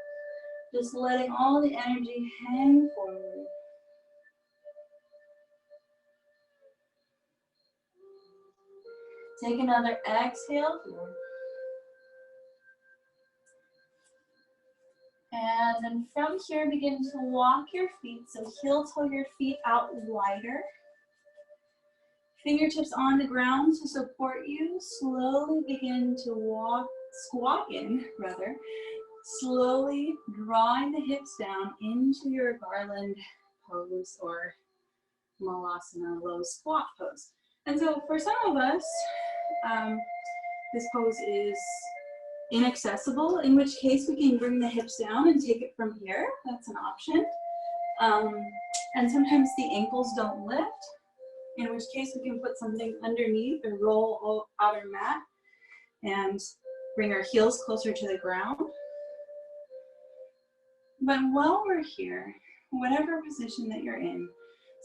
Just letting all the energy hang forward. Take another exhale here. And then from here, begin to walk your feet. So heel toe your feet out wider. Fingertips on the ground to support you. Slowly begin to walk, squat in rather. Slowly drawing the hips down into your garland pose or Malasana low squat pose. And so for some of us, this pose is inaccessible, in which case we can bring the hips down and take it from here. That's an option. And sometimes the ankles don't lift, in which case we can put something underneath or roll out our mat and bring our heels closer to the ground. But while we're here, whatever position that you're in,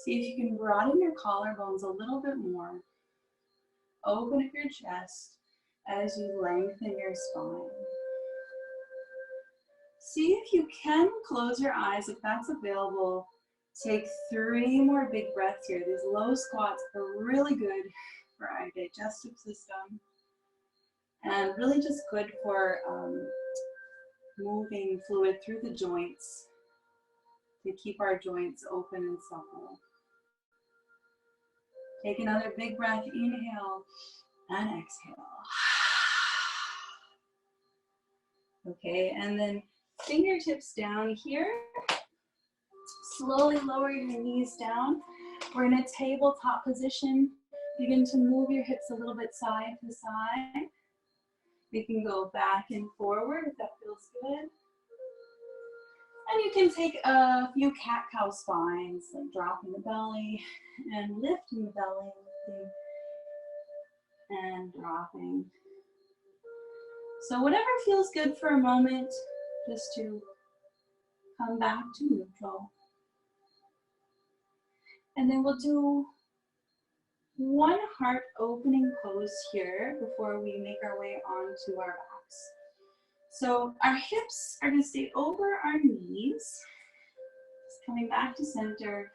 See if you can broaden your collarbones a little bit more. Open up your chest as you lengthen your spine. See if you can close your eyes if that's available. Take 3 more big breaths here. These low squats are really good for our digestive system and really just good for moving fluid through the joints to keep our joints open and supple. Take another big breath, inhale and exhale. Okay, and then fingertips down here. Slowly lower your knees down. We're in a tabletop position. Begin to move your hips a little bit side to side. You can go back and forward if that feels good. And you can take a few cat-cow spines, like dropping the belly and lifting the belly, lifting and dropping. So whatever feels good for a moment, just to come back to neutral. And then we'll do one heart opening pose here before we make our way onto our backs. So our hips are going to stay over our knees, just coming back to center,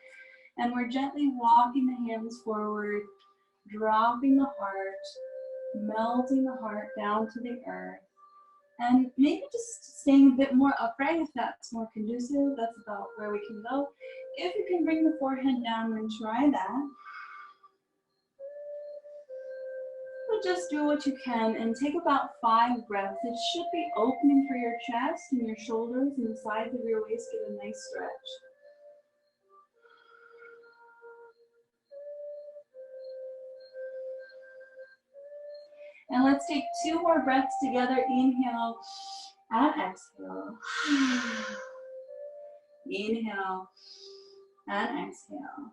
and we're gently walking the hands forward, dropping the heart, melting the heart down to the earth, and maybe just staying a bit more upright if that's more conducive. That's about where we can go. If you can bring the forehead down, then try that. Just do what you can and take about 5 breaths. It should be opening for your chest and your shoulders and the sides of your waist. Get a nice stretch. And let's take 2 more breaths together. Inhale and exhale. Inhale and exhale.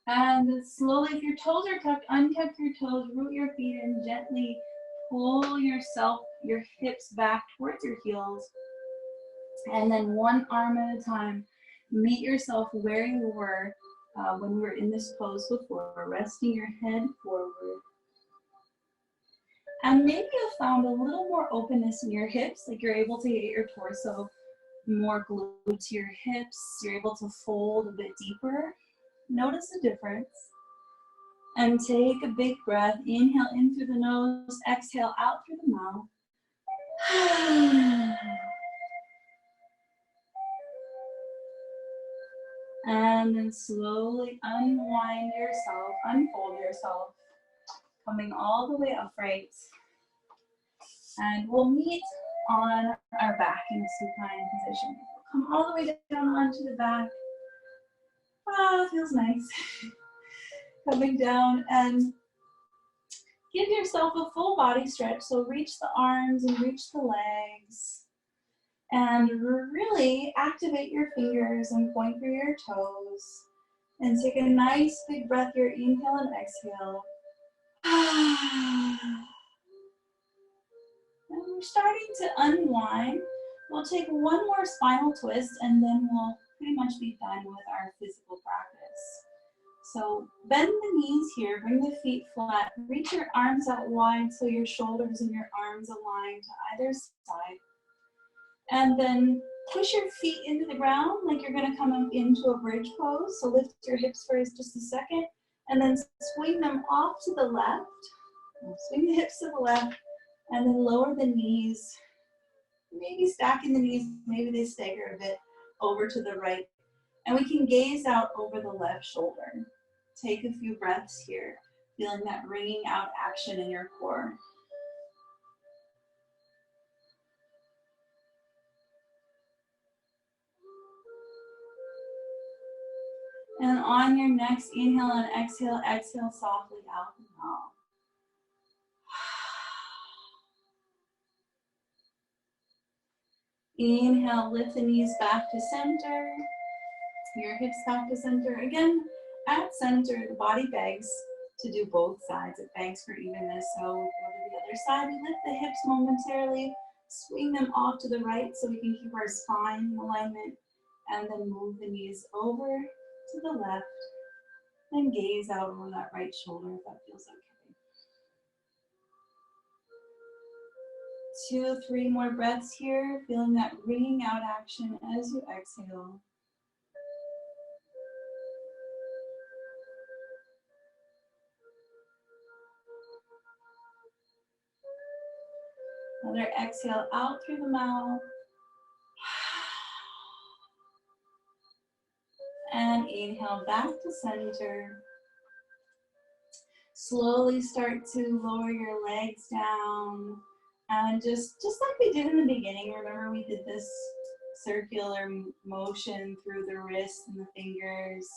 And slowly, if your toes are tucked, untuck your toes, root your feet in, gently pull yourself, your hips back towards your heels. And then one arm at a time, meet yourself where you were when we were in this pose before, resting your head forward. And maybe you found a little more openness in your hips, like you're able to get your torso more glued to your hips, you're able to fold a bit deeper. Notice the difference. And take a big breath. Inhale in through the nose, exhale out through the mouth. And then slowly unwind yourself, unfold yourself, coming all the way upright. And we'll meet on our back in supine position. Come all the way down onto the back. Ah, feels nice. Coming down and give yourself a full body stretch. So reach the arms and reach the legs. And really activate your fingers and point through your toes. And take a nice big breath here. Inhale and exhale. And we're starting to unwind. We'll take one more spinal twist and then we'll pretty much be done with our physical practice. So bend the knees here, bring the feet flat, reach your arms out wide so your shoulders and your arms align to either side. And then push your feet into the ground like you're gonna come up into a bridge pose. So lift your hips for just a second and then swing them off to the left. Swing the hips to the left and then lower the knees. Maybe stacking the knees, maybe they stagger a bit over to the right. And we can gaze out over the left shoulder. Take a few breaths here, feeling that ringing out action in your core. And on your next inhale and exhale, exhale softly out the mouth. Inhale, lift the knees back to center, your hips back to center. Again, at center, the body begs to do both sides. It begs for evenness. So we go to the other side, we lift the hips momentarily, swing them off to the right so we can keep our spine in alignment. and then move the knees over to the left and gaze out over that right shoulder if that feels okay. 2, 3 more breaths here, feeling that wringing out action as you exhale. Another exhale out through the mouth. And inhale back to center. Slowly start to lower your legs down. And just like we did in the beginning, remember we did this circular motion through the wrists and the fingers,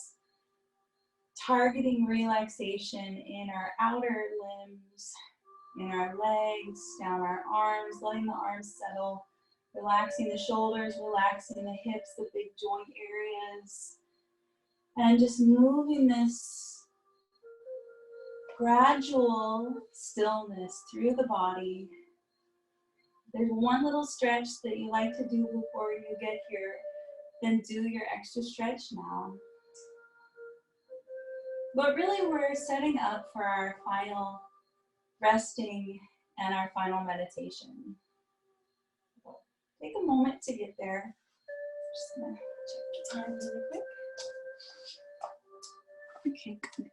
targeting relaxation in our outer limbs, in our legs, down our arms, letting the arms settle, relaxing the shoulders, relaxing the hips, the big joint areas, and just moving this gradual stillness through the body. There's one little stretch that you like to do before you get here, then do your extra stretch now. But really we're setting up for our final resting and our final meditation. Take a moment to get there. Just gonna check the time really quick. Okay, good.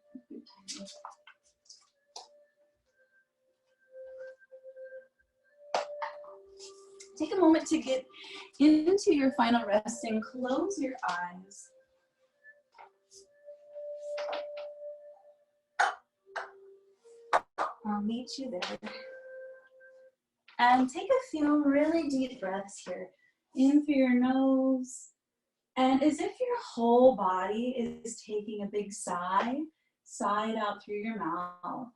Take a moment to get into your final resting. Close your eyes. I'll meet you there. And take a few really deep breaths here. In through your nose. And as if your whole body is taking a big sigh, sigh it out through your mouth.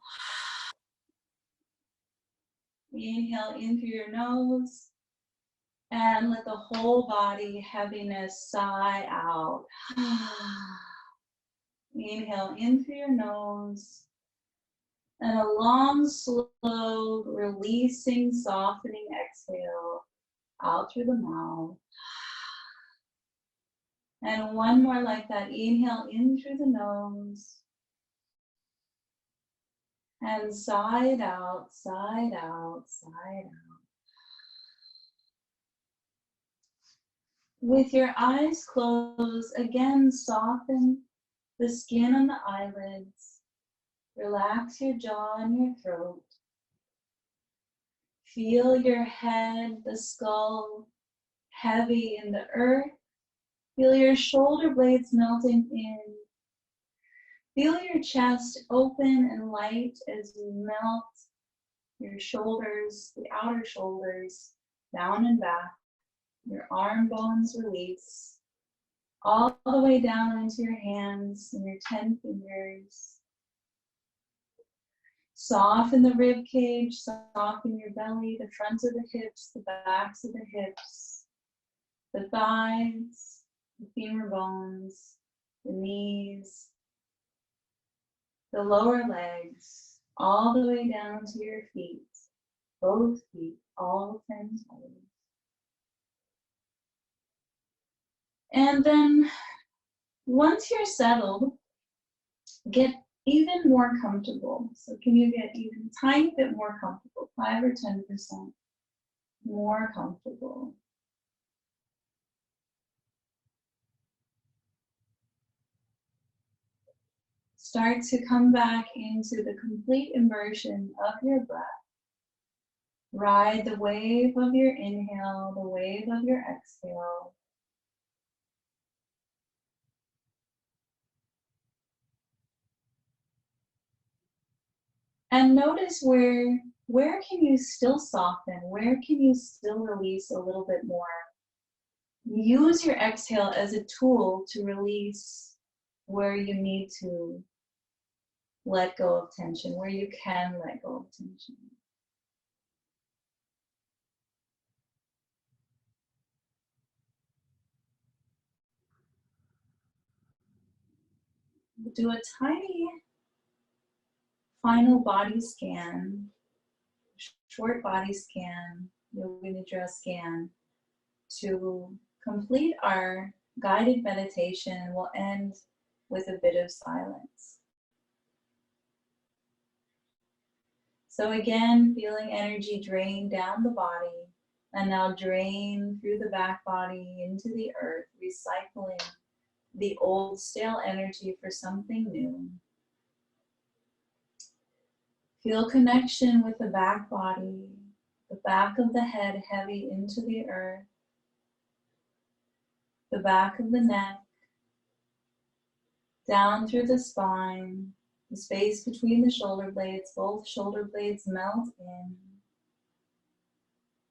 Inhale in through your nose. And let the whole body heaviness sigh out. Inhale in through your nose. And a long, slow, releasing, softening exhale out through the mouth. And one more like that. Inhale in through the nose. And sigh it out, sigh it out, sigh it out. With your eyes closed, again soften the skin on the eyelids. Relax your jaw and your throat. Feel your head, the skull, heavy in the earth. Feel your shoulder blades melting in. Feel your chest open and light as you melt your shoulders, the outer shoulders, down and back. Your arm bones release, all the way down into your hands and your 10 fingers. Soften the rib cage, soften your belly, the fronts of the hips, the backs of the hips, the thighs, the femur bones, the knees, the lower legs, all the way down to your feet, both feet, all 10 toes. And then once you're settled, get even more comfortable. So can you get even a tiny bit more comfortable, 5 or 10% more comfortable? Start to come back into the complete immersion of your breath. Ride the wave of your inhale, the wave of your exhale. And notice where can you still soften? Where can you still release a little bit more? Use your exhale as a tool to release where you need to let go of tension, where you can let go of tension. Do a tiny final body scan, short body scan, yoga nidra scan to complete our guided meditation, and we'll end with a bit of silence. So again, feeling energy drain down the body, and now drain through the back body into the earth, recycling the old stale energy for something new. Feel connection with the back body, the back of the head heavy into the earth, the back of the neck, down through the spine, the space between the shoulder blades, both shoulder blades melt in.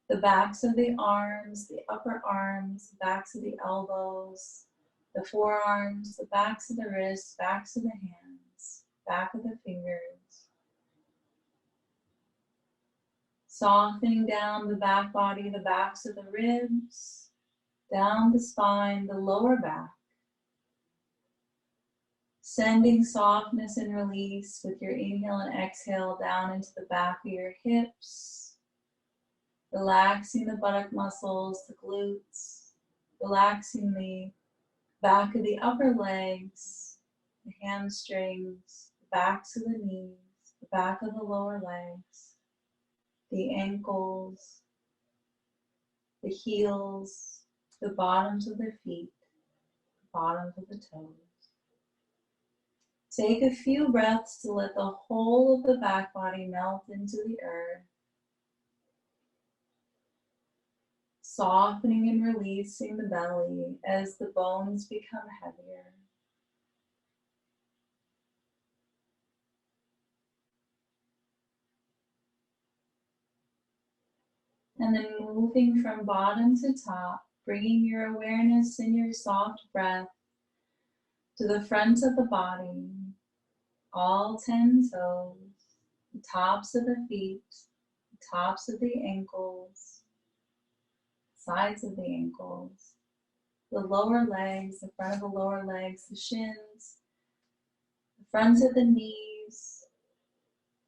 The backs of the arms, the upper arms, the backs of the elbows, the forearms, the backs of the wrists, backs of the hands, back of the fingers. Softening down the back body, the backs of the ribs, down the spine, the lower back. Sending softness and release with your inhale and exhale down into the back of your hips. Relaxing the buttock muscles, the glutes. Relaxing the back of the upper legs, the hamstrings, the backs of the knees, the back of the lower legs, the ankles, the heels, the bottoms of the feet, the bottoms of the toes. Take a few breaths to let the whole of the back body melt into the earth. Softening and releasing the belly as the bones become heavier. And then moving from bottom to top, bringing your awareness and your soft breath to the front of the body, all 10 toes, the tops of the feet, the tops of the ankles, sides of the ankles, the lower legs, the front of the lower legs, the shins, the front of the knees,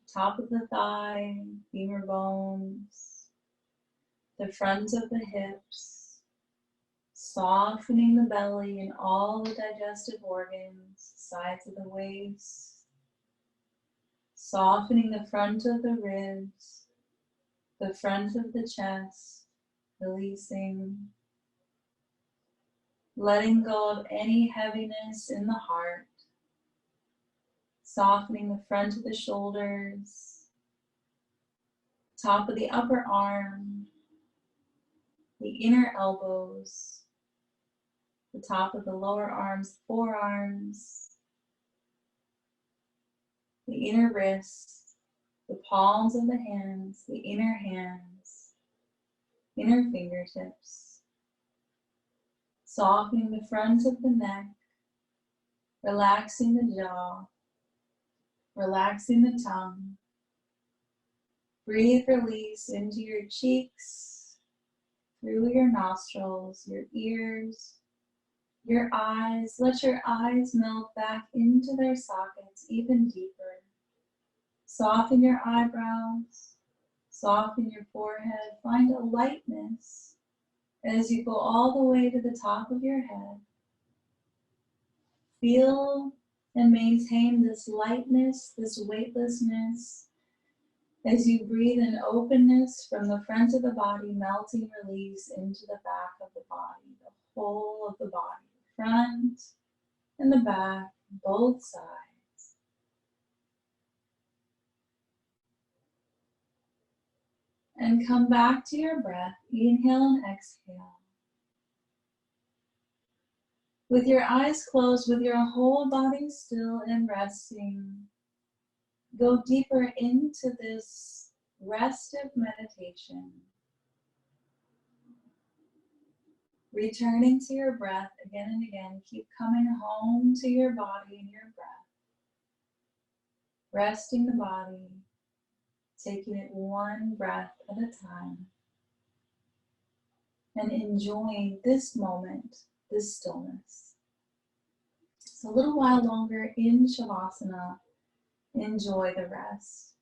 the top of the thigh, femur bones, the front of the hips, softening the belly and all the digestive organs, sides of the waist, softening the front of the ribs, the front of the chest, releasing, letting go of any heaviness in the heart, softening the front of the shoulders, top of the upper arm, the inner elbows, the top of the lower arms, forearms, the inner wrists, the palms of the hands, the inner hands, inner fingertips, softening the front of the neck, relaxing the jaw, relaxing the tongue. Breathe release into your cheeks, through your nostrils, your ears, your eyes. Let your eyes melt back into their sockets even deeper. Soften your eyebrows, soften your forehead. Find a lightness as you go all the way to the top of your head. Feel and maintain this lightness, this weightlessness, as you breathe in openness from the front of the body, melting release into the back of the body, the whole of the body, the front and the back, both sides. And come back to your breath, inhale and exhale. With your eyes closed, with your whole body still and resting, go deeper into this restive meditation. Returning to your breath again and again. Keep coming home to your body and your breath. Resting the body, taking it one breath at a time. And enjoying this moment, this stillness. So a little while longer in Shavasana, enjoy the rest.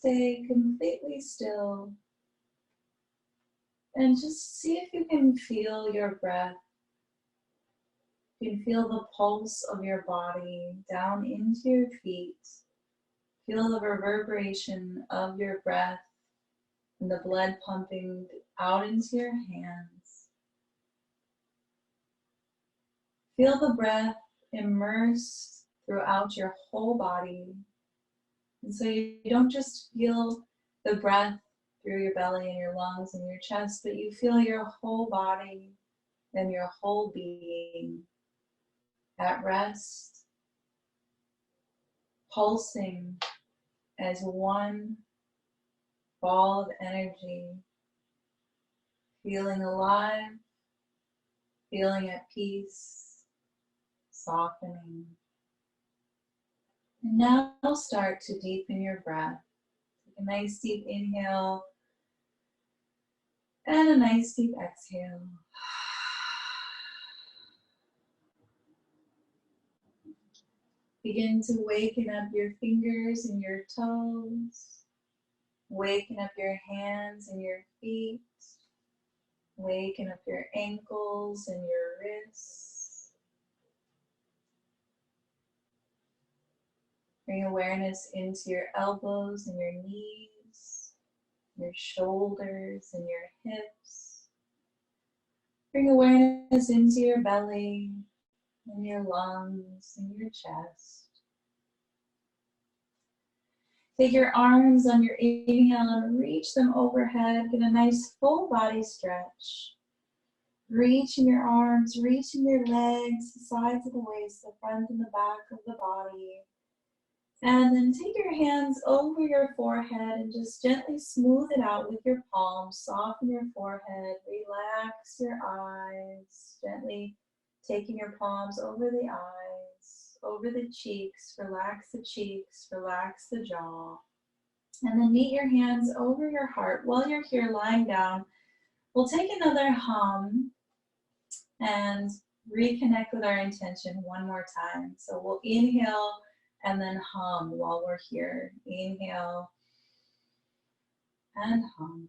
stay completely still and just see if you can feel your breath. You can feel the pulse of your body down into your feet. Feel the reverberation of your breath and the blood pumping out into your hands. Feel the breath immersed throughout your whole body. And so you don't just feel the breath through your belly and your lungs and your chest, but you feel your whole body and your whole being at rest, pulsing as one ball of energy, feeling alive, feeling at peace, softening. And now start to deepen your breath. Take a nice deep inhale and a nice deep exhale. Begin to waken up your fingers and your toes. Waken up your hands and your feet. Waken up your ankles and your wrists. Bring awareness into your elbows and your knees, your shoulders and your hips. Bring awareness into your belly and your lungs and your chest. Take your arms on your inhale and reach them overhead. Get a nice full body stretch. Reach in your arms, reach in your legs, the sides of the waist, the front and the back of the body. And then take your hands over your forehead and just gently smooth it out with your palms. Soften your forehead, relax your eyes, gently taking your palms over the eyes, over the cheeks, relax the jaw. And then meet your hands over your heart. While you're here lying down, we'll take another hum and reconnect with our intention one more time. So we'll inhale and then hum while we're here. Inhale and hum.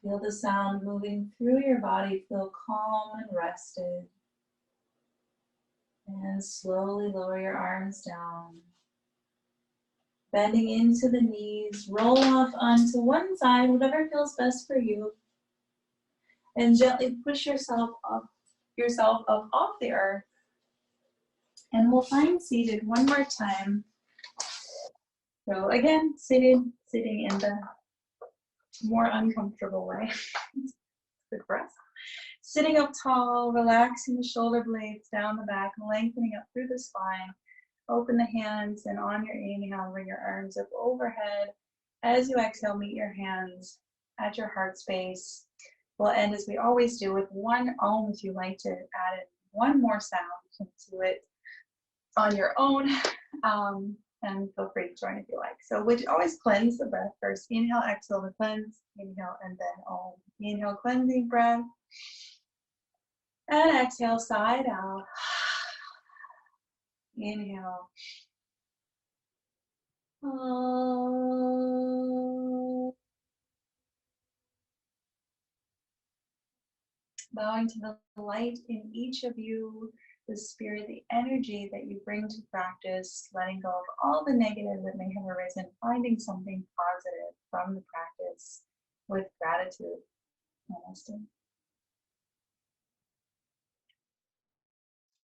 Feel the sound moving through your body. Feel calm and rested. And slowly lower your arms down. Bending into the knees, roll off onto one side, whatever feels best for you. And gently push yourself up off the earth. And we'll find seated one more time. So again, sitting in the more uncomfortable way. Good breath. Sitting up tall, relaxing the shoulder blades down the back, lengthening up through the spine. Open the hands, and on your inhale, bring your arms up overhead. As you exhale, meet your hands at your heart space. We'll end as we always do with one Om. If you like to add in one more sound, you can do it on your own. And feel free to join if you like. So we always cleanse the breath first. Inhale, exhale to cleanse. Inhale, and then Om. Inhale, cleansing breath. And exhale, side out. Inhale. Bowing to the light in each of you, the spirit, the energy that you bring to practice, letting go of all the negative that may have arisen, finding something positive from the practice with gratitude. Namaste.